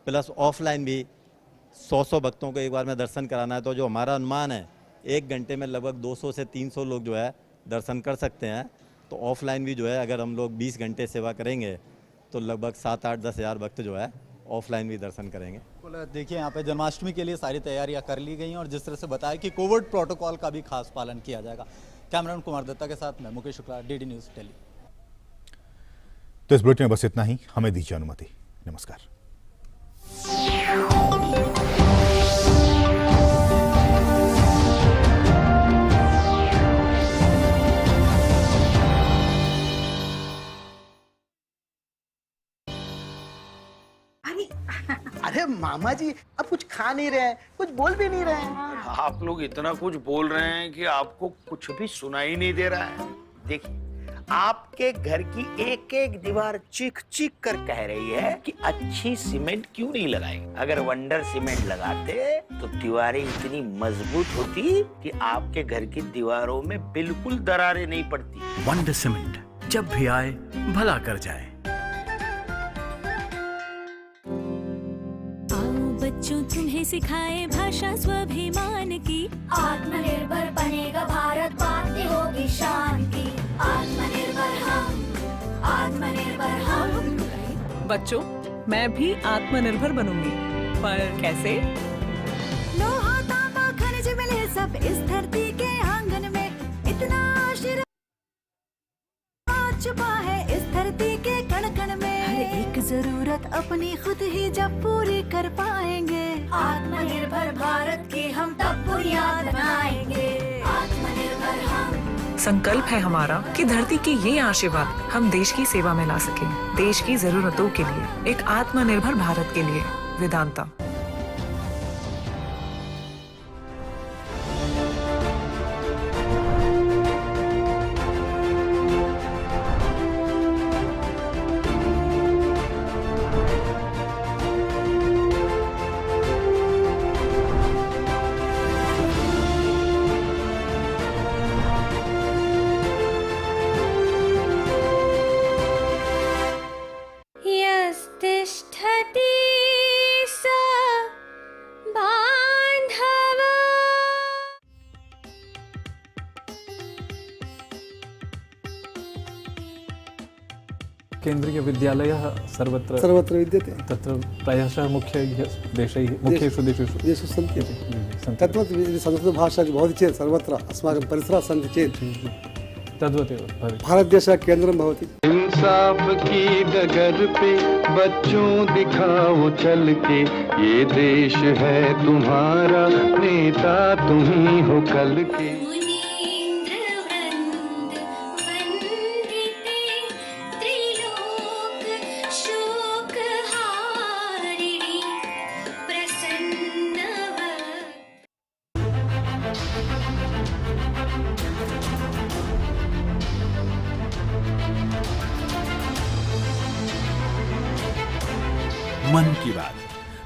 प्लस ऑफलाइन भी 100 भक्तों को एक बार में दर्शन कराना है, तो जो हमारा अनुमान है 1 घंटे में लगभग 200 से 300 लोग जो है दर्शन कर सकते हैं। तो ऑफलाइन भी जो है अगर हम लोग 20 घंटे सेवा करेंगे तो लगभग 7-8-10 हज़ार भक्त जो है ऑफलाइन भी दर्शन करेंगे। देखिए यहाँ पे जन्माष्टमी के लिए सारी तैयारियां कर ली गई हैं और जिस तरह से बताया कि कोविड प्रोटोकॉल का भी खास पालन किया जाएगा। कैमरामैन कुमार दत्ता के साथ मैं मुकेश शुक्ला, डीडी न्यूज़ दिल्ली। तो इस बुलेटिन में बस इतना ही। हमें दीजिए अनुमति। नमस्कार। अरे मामा जी, अब कुछ खा नहीं रहे हैं, कुछ बोल भी नहीं रहे हैं। आप लोग इतना कुछ बोल रहे हैं कि आपको कुछ भी सुनाई नहीं दे रहा है। देखिए, आपके घर की एक एक दीवार चीख चीख कर कह रही है कि अच्छी सीमेंट क्यों नहीं लगाई। अगर वंडर सीमेंट लगाते तो दीवारें इतनी मजबूत होती कि आपके घर की दीवारों में बिल्कुल दरारें नहीं पड़ती। वंडर सीमेंट, जब भी आए भला कर जाए। बच्चों तुम्हें सिखाए भाषा स्वाभिमान की, आत्मनिर्भर बनेगा भारत, बातें होगी शान की। आत्मनिर्भर हम। बच्चों, मैं भी आत्मनिर्भर बनूंगी, पर कैसे? लोहा तांबा खनिज मिले सब इस धरती के आंगन में, इतना आशीर्वाद छुपा है इस धरती के कण कण में। हर एक जरूरत अपनी खुद ही जब पूरी कर पाएंगे, आत्मनिर्भर भारत की हम तब बुनियाद बनाएंगे। आत्मनिर्भर हम। संकल्प है हमारा कि धरती के ये आशीर्वाद हम देश की सेवा में ला सकें, देश की जरूरतों के लिए, एक आत्मनिर्भर भारत के लिए। वेदांता। केन्द्रीय विद्यालयः सर्वत्र सर्वत्र विद्यते तत्र प्रायशः मुख्येषु देशेषु सन्ति तद्वत् संस्कृतभाषा भवति चेत् सर्वत्र अस्माकं परिसराः सन्ति चेत् तद्वदेव भवेत्। भारतदेशः केन्द्रं भवति। इंसाफ की डगर पे बच्चों दिखाओ चल के, ये देश है तुम्हारा, नेता तुम ही हो कल के। मन की बात।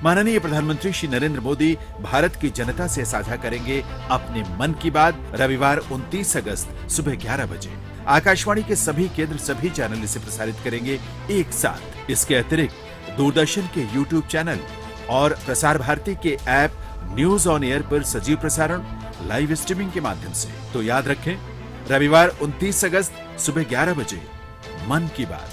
माननीय प्रधानमंत्री श्री नरेंद्र मोदी भारत की जनता से साझा करेंगे अपने मन की बात रविवार 29 अगस्त सुबह 11 बजे। आकाशवाणी के सभी केंद्र सभी चैनल इसे प्रसारित करेंगे एक साथ। इसके अतिरिक्त दूरदर्शन के YouTube चैनल और प्रसार भारती के ऐप न्यूज ऑन एयर पर सजीव प्रसारण लाइव स्ट्रीमिंग के माध्यम से। तो याद रखें, रविवार 29 अगस्त सुबह 11 बजे मन की बात।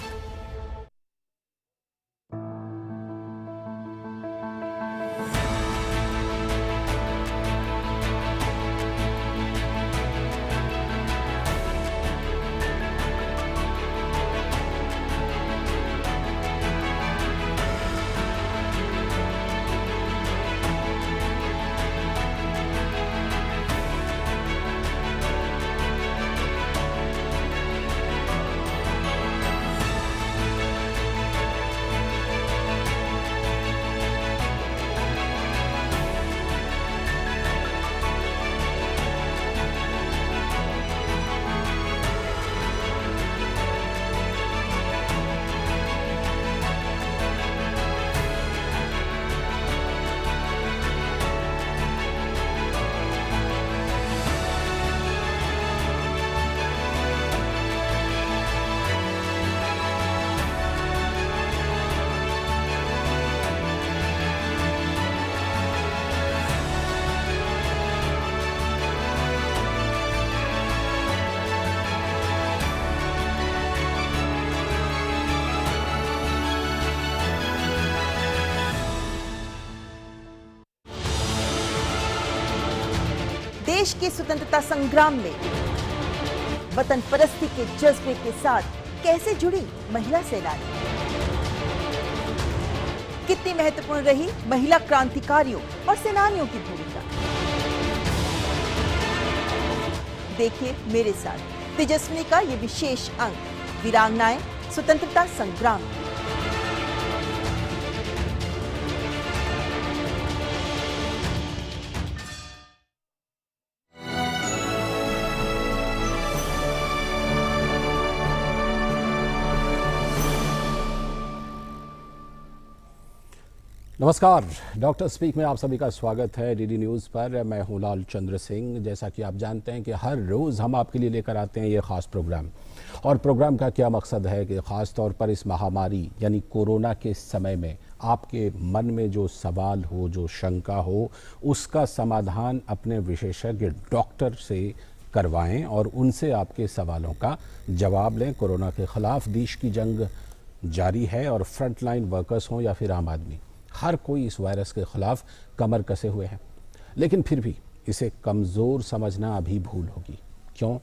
देश के स्वतंत्रता संग्राम में वतन परस्ती के जज्बे के साथ कैसे जुड़ी महिला सेनानी, कितनी महत्वपूर्ण रही महिला क्रांतिकारियों और सेनानियों की भूमिका। देखिए मेरे साथ तेजस्विनी का ये विशेष अंक वीरांगनाएं स्वतंत्रता संग्राम। नमस्कार, डॉक्टर स्पीक में आप सभी का स्वागत है। डीडी न्यूज़ पर मैं हूं लाल चंद्र सिंह। जैसा कि आप जानते हैं कि हर रोज़ हम आपके लिए लेकर आते हैं ये ख़ास प्रोग्राम, और प्रोग्राम का क्या मकसद है कि ख़ास तौर पर इस महामारी यानी कोरोना के समय में आपके मन में जो सवाल हो, जो शंका हो, उसका समाधान अपने विशेषज्ञ डॉक्टर से करवाएं और उनसे आपके सवालों का जवाब लें। कोरोना के ख़िलाफ़ देश की जंग जारी है और फ्रंटलाइन वर्कर्स हों या फिर आम आदमी, हर कोई इस वायरस के खिलाफ कमर कसे हुए हैं। लेकिन फिर भी इसे कमज़ोर समझना अभी भूल होगी। क्यों?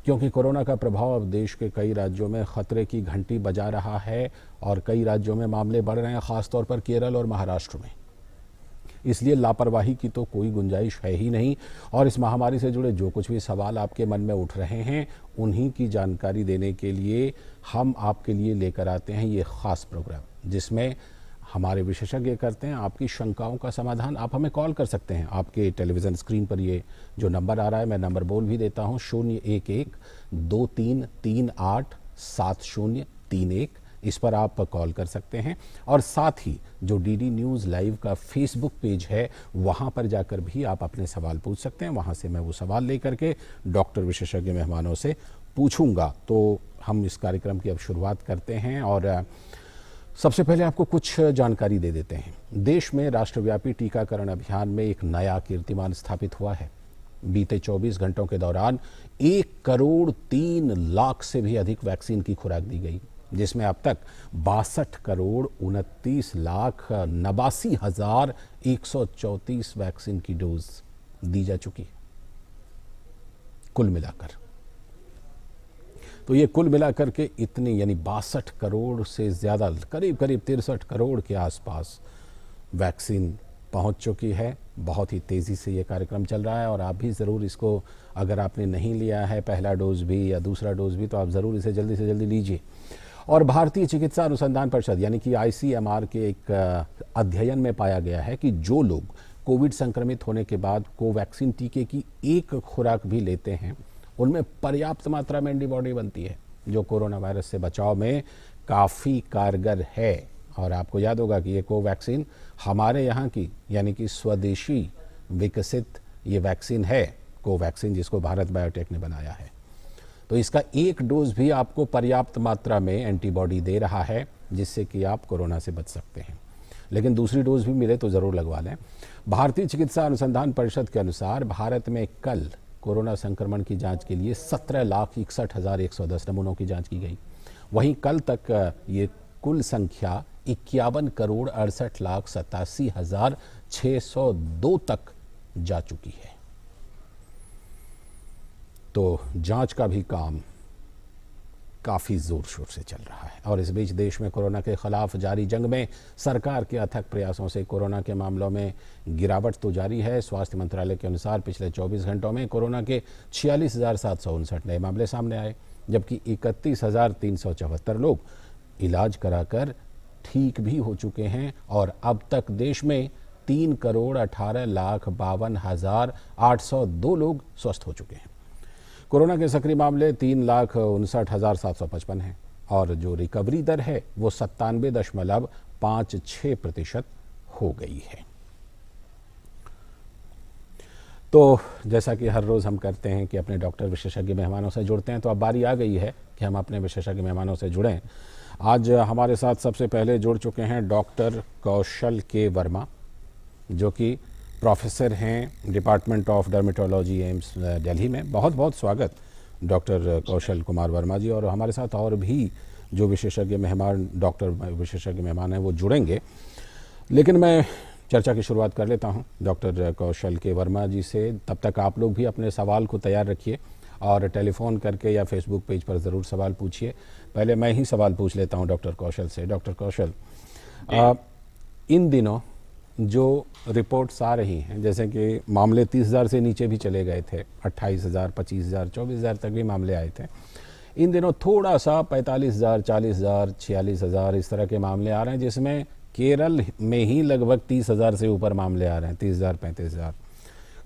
क्योंकि कोरोना का प्रभाव अब देश के कई राज्यों में ख़तरे की घंटी बजा रहा है और कई राज्यों में मामले बढ़ रहे हैं, ख़ासतौर पर केरल और महाराष्ट्र में। इसलिए लापरवाही की तो कोई गुंजाइश है ही नहीं, और इस महामारी से जुड़े जो कुछ भी सवाल आपके मन में उठ रहे हैं उन्हीं की जानकारी देने के लिए हम आपके लिए लेकर आते हैं ये ख़ास प्रोग्राम, जिसमें हमारे विशेषज्ञ करते हैं आपकी शंकाओं का समाधान। आप हमें कॉल कर सकते हैं। आपके टेलीविज़न स्क्रीन पर ये जो नंबर आ रहा है, मैं नंबर बोल भी देता हूँ, 011-2338-7031। इस पर आप कॉल कर सकते हैं। और साथ ही जो डीडी न्यूज़ लाइव का फेसबुक पेज है, वहाँ पर जाकर भी आप अपने सवाल पूछ सकते हैं। वहाँ से मैं वो सवाल लेकर के डॉक्टर विशेषज्ञ मेहमानों से पूछूंगा। तो हम इस कार्यक्रम की अब शुरुआत करते हैं और सबसे पहले आपको कुछ जानकारी दे देते हैं। देश में राष्ट्रव्यापी टीकाकरण अभियान में एक नया कीर्तिमान स्थापित हुआ है। बीते 24 घंटों के दौरान 1 करोड़ 3 लाख से भी अधिक वैक्सीन की खुराक दी गई। जिसमें अब तक 62,29,89,134 वैक्सीन की डोज दी जा चुकी है कुल मिलाकर। तो ये कुल मिलाकर के इतनी यानी 62 करोड़ से ज़्यादा, करीब करीब 63 करोड़ के आसपास वैक्सीन पहुंच चुकी है। बहुत ही तेज़ी से ये कार्यक्रम चल रहा है और आप भी ज़रूर इसको, अगर आपने नहीं लिया है पहला डोज भी या दूसरा डोज भी, तो आप ज़रूर इसे जल्दी से जल्दी लीजिए। और भारतीय चिकित्सा अनुसंधान परिषद यानी कि ICMR के एक अध्ययन में पाया गया है कि जो लोग कोविड संक्रमित होने के बाद कोवैक्सीन टीके की एक खुराक भी लेते हैं उनमें पर्याप्त मात्रा में एंटीबॉडी बनती है, जो कोरोना वायरस से बचाव में काफ़ी कारगर है। और आपको याद होगा कि ये कोवैक्सीन हमारे यहाँ की यानी कि स्वदेशी विकसित ये वैक्सीन है, कोवैक्सीन, जिसको भारत बायोटेक ने बनाया है। तो इसका एक डोज भी आपको पर्याप्त मात्रा में एंटीबॉडी दे रहा है, जिससे कि आप कोरोना से बच सकते हैं। लेकिन दूसरी डोज भी मिले तो ज़रूर लगवा लें। भारतीय चिकित्सा अनुसंधान परिषद के अनुसार भारत में कल कोरोना संक्रमण की जांच के लिए 17,61,110 नमूनों की जांच की गई। वहीं कल तक ये कुल संख्या 51,68,87,602 तक जा चुकी है। तो जांच का भी काम काफ़ी ज़ोर शोर से चल रहा है। और इस बीच देश में कोरोना के खिलाफ जारी जंग में सरकार के अथक प्रयासों से कोरोना के मामलों में गिरावट तो जारी है। स्वास्थ्य मंत्रालय के अनुसार पिछले 24 घंटों में कोरोना के 46,759 नए मामले सामने आए, जबकि 31,374 लोग इलाज कराकर ठीक भी हो चुके हैं। और अब तक देश में 3,18,52,802 लोग स्वस्थ हो चुके हैं। कोरोना के सक्रिय मामले 3,59,755 हैं और जो रिकवरी दर है वो 97.56% हो गई है। तो जैसा कि हर रोज़ हम करते हैं कि अपने डॉक्टर विशेषज्ञ मेहमानों से जुड़ते हैं, तो अब बारी आ गई है कि हम अपने विशेषज्ञ मेहमानों से जुड़ें। आज हमारे साथ सबसे पहले जुड़ चुके हैं डॉक्टर कौशल के वर्मा, जो कि प्रोफेसर हैं department of dermatology AIIMS Delhi में। बहुत बहुत स्वागत डॉक्टर कौशल कुमार वर्मा जी। और हमारे साथ और भी जो विशेषज्ञ मेहमान, डॉक्टर विशेषज्ञ मेहमान हैं, वो जुड़ेंगे। लेकिन मैं चर्चा की शुरुआत कर लेता हूं डॉक्टर कौशल के वर्मा जी से। तब तक आप लोग भी अपने सवाल को तैयार रखिए और टेलीफोन करके या फेसबुक पेज पर ज़रूर सवाल पूछिए। पहले मैं ही सवाल पूछ लेता हूं डॉक्टर कौशल से। डॉक्टर कौशल, इन दिनों जो रिपोर्ट्स आ रही हैं, जैसे कि मामले 30,000 से नीचे भी चले गए थे, 28,000, 25,000, 24,000 तक भी मामले आए थे। इन दिनों थोड़ा सा 45,000, 40,000, 46,000 इस तरह के मामले आ रहे हैं, जिसमें केरल में ही लगभग 30,000 से ऊपर मामले आ रहे हैं, 30,000, 35,000।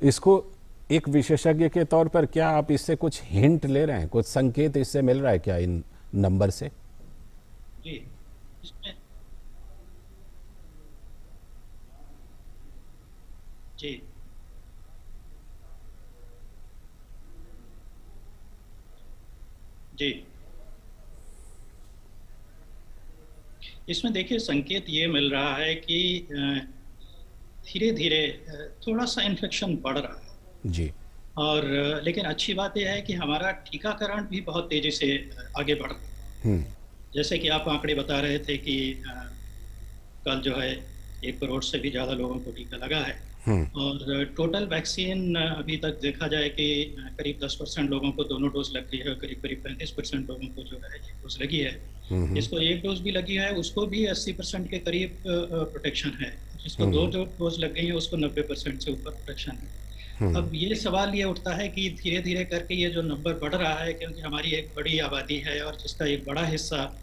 इसको एक विशेषज्ञ के तौर पर क्या आप इससे कुछ हिंट ले रहे हैं, कुछ संकेत इससे मिल रहा है क्या इन नंबर से? जी, इसमें जी जी इसमें देखिए संकेत ये मिल रहा है कि धीरे धीरे थोड़ा सा इन्फेक्शन बढ़ रहा है जी। और लेकिन अच्छी बात यह है कि हमारा टीकाकरण भी बहुत तेजी से आगे बढ़ रहा है। जैसे कि आप आंकड़े बता रहे थे कि कल जो है 1 करोड़ से भी ज़्यादा लोगों को टीका लगा है और टोटल वैक्सीन अभी तक देखा जाए कि करीब 10% लोगों को दोनों डोज लग गई है और करीब 35% लोगों को जो है एक डोज लगी है। जिसको एक डोज भी लगी है उसको भी 80% के करीब प्रोटेक्शन है, जिसको 2 डोज लग गई है उसको 90% से ऊपर प्रोटेक्शन है। अब ये सवाल ये उठता है कि धीरे धीरे करके ये जो नंबर बढ़ रहा है, क्योंकि हमारी एक बड़ी आबादी है और जिसका एक बड़ा हिस्सा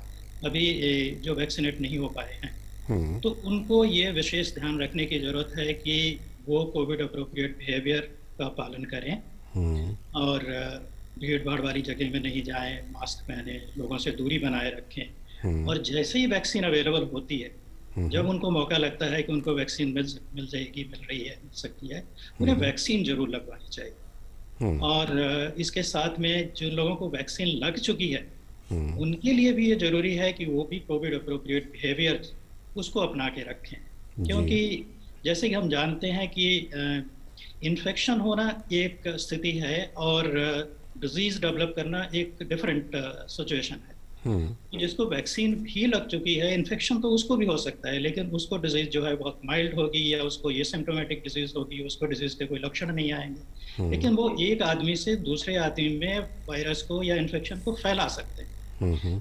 अभी जो वैक्सीनेट नहीं हो पाए हैं, तो उनको ये विशेष ध्यान रखने की जरूरत है कि वो कोविड अप्रोप्रिएट बिहेवियर का पालन करें और भीड़ भाड़ वाली जगह में नहीं जाएं, मास्क पहने, लोगों से दूरी बनाए रखें। और जैसे ही वैक्सीन अवेलेबल होती है, जब उनको मौका लगता है कि उनको वैक्सीन मिल जाएगी, मिल रही है, मिल सकती है, उन्हें वैक्सीन जरूर लगवानी चाहिए। और इसके साथ में जिन लोगों को वैक्सीन लग चुकी है उनके लिए भी ये जरूरी है कि वो भी कोविड अप्रोप्रिएट बिहेवियर उसको अपना के रखें, क्योंकि जैसे कि हम जानते हैं कि इन्फेक्शन होना एक स्थिति है और डिजीज डेवलप करना एक डिफरेंट सिचुएशन है। जिसको वैक्सीन भी लग चुकी है, इन्फेक्शन तो उसको भी हो सकता है, लेकिन उसको डिजीज जो है बहुत माइल्ड होगी या उसको एसिम्प्टोमेटिक डिजीज होगी, उसको डिजीज के कोई लक्षण नहीं आएंगे, लेकिन वो एक आदमी से दूसरे आदमी में वायरस को या इन्फेक्शन को फैला सकते हैं।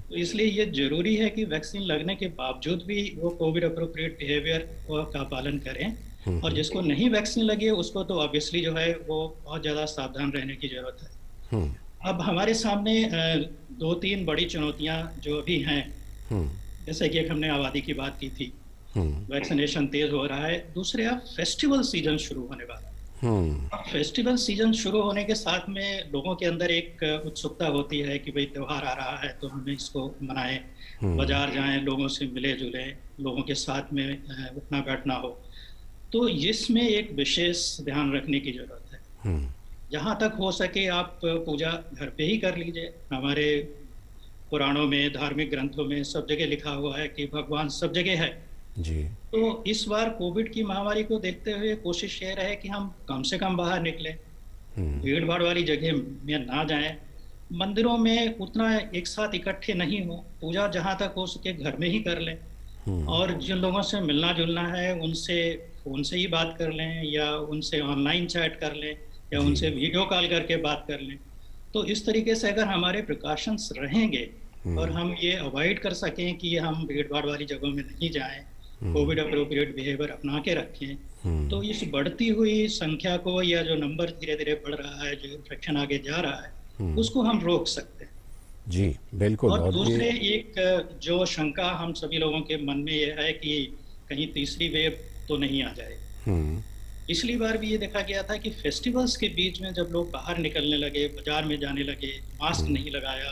तो इसलिए ये जरूरी है कि वैक्सीन लगने के बावजूद भी वो कोविड अप्रोप्रिएट बिहेवियर का पालन करें, और जिसको नहीं वैक्सीन लगी उसको तो ऑब्वियसली जो है वो बहुत ज्यादा सावधान रहने की जरूरत है। अब हमारे सामने 2-3 बड़ी चुनौतियां जो अभी हैं, जैसे कि एक हमने आबादी की बात की थी, वैक्सीनेशन तेज हो रहा है, दूसरे अब फेस्टिवल सीजन शुरू होने वाला है। फेस्टिवल सीजन शुरू होने के साथ में लोगों के अंदर एक उत्सुकता होती है कि भाई त्योहार आ रहा है तो हमें इसको मनाएं, बाजार जाएं, लोगों से मिले जुलें, लोगों के साथ में उठना बैठना हो। तो इसमें एक विशेष ध्यान रखने की जरूरत है। जहाँ तक हो सके आप पूजा घर पे ही कर लीजिए। हमारे पुराणों में, धार्मिक ग्रंथों में सब जगह लिखा हुआ है कि भगवान सब जगह है जी। तो इस बार कोविड की महामारी को देखते हुए कोशिश ये रहे कि हम कम से कम बाहर निकलें, भीड़ भाड़ वाली जगह में ना जाएं, मंदिरों में उतना एक साथ इकट्ठे नहीं हो, पूजा जहाँ तक हो सके घर में ही कर लें, और जिन लोगों से मिलना जुलना है उनसे फोन से ही बात कर लें या उनसे ऑनलाइन चैट कर लें या उनसे वीडियो कॉल करके बात कर लें। तो इस तरीके से अगर हमारे प्रिकॉशंस रहेंगे और हम ये अवॉइड कर सकें कि हम भीड़ भाड़ वाली जगहों में नहीं जाएं, कोविड अप्रोप्रिएट बिहेवियर अपना के रखें, तो इस बढ़ती हुई संख्या को या जो नंबर धीरे धीरे बढ़ रहा है, जो इन्फेक्शन आगे जा रहा है, उसको हम रोक सकते हैं। जी बिल्कुल। और दूसरे एक जो शंका हम सभी लोगों के मन में ये है कि कहीं तीसरी वेव तो नहीं आ जाए। पिछली बार भी ये देखा गया था कि फेस्टिवल्स के बीच में जब लोग बाहर निकलने लगे, बाजार में जाने लगे, मास्क नहीं लगाया,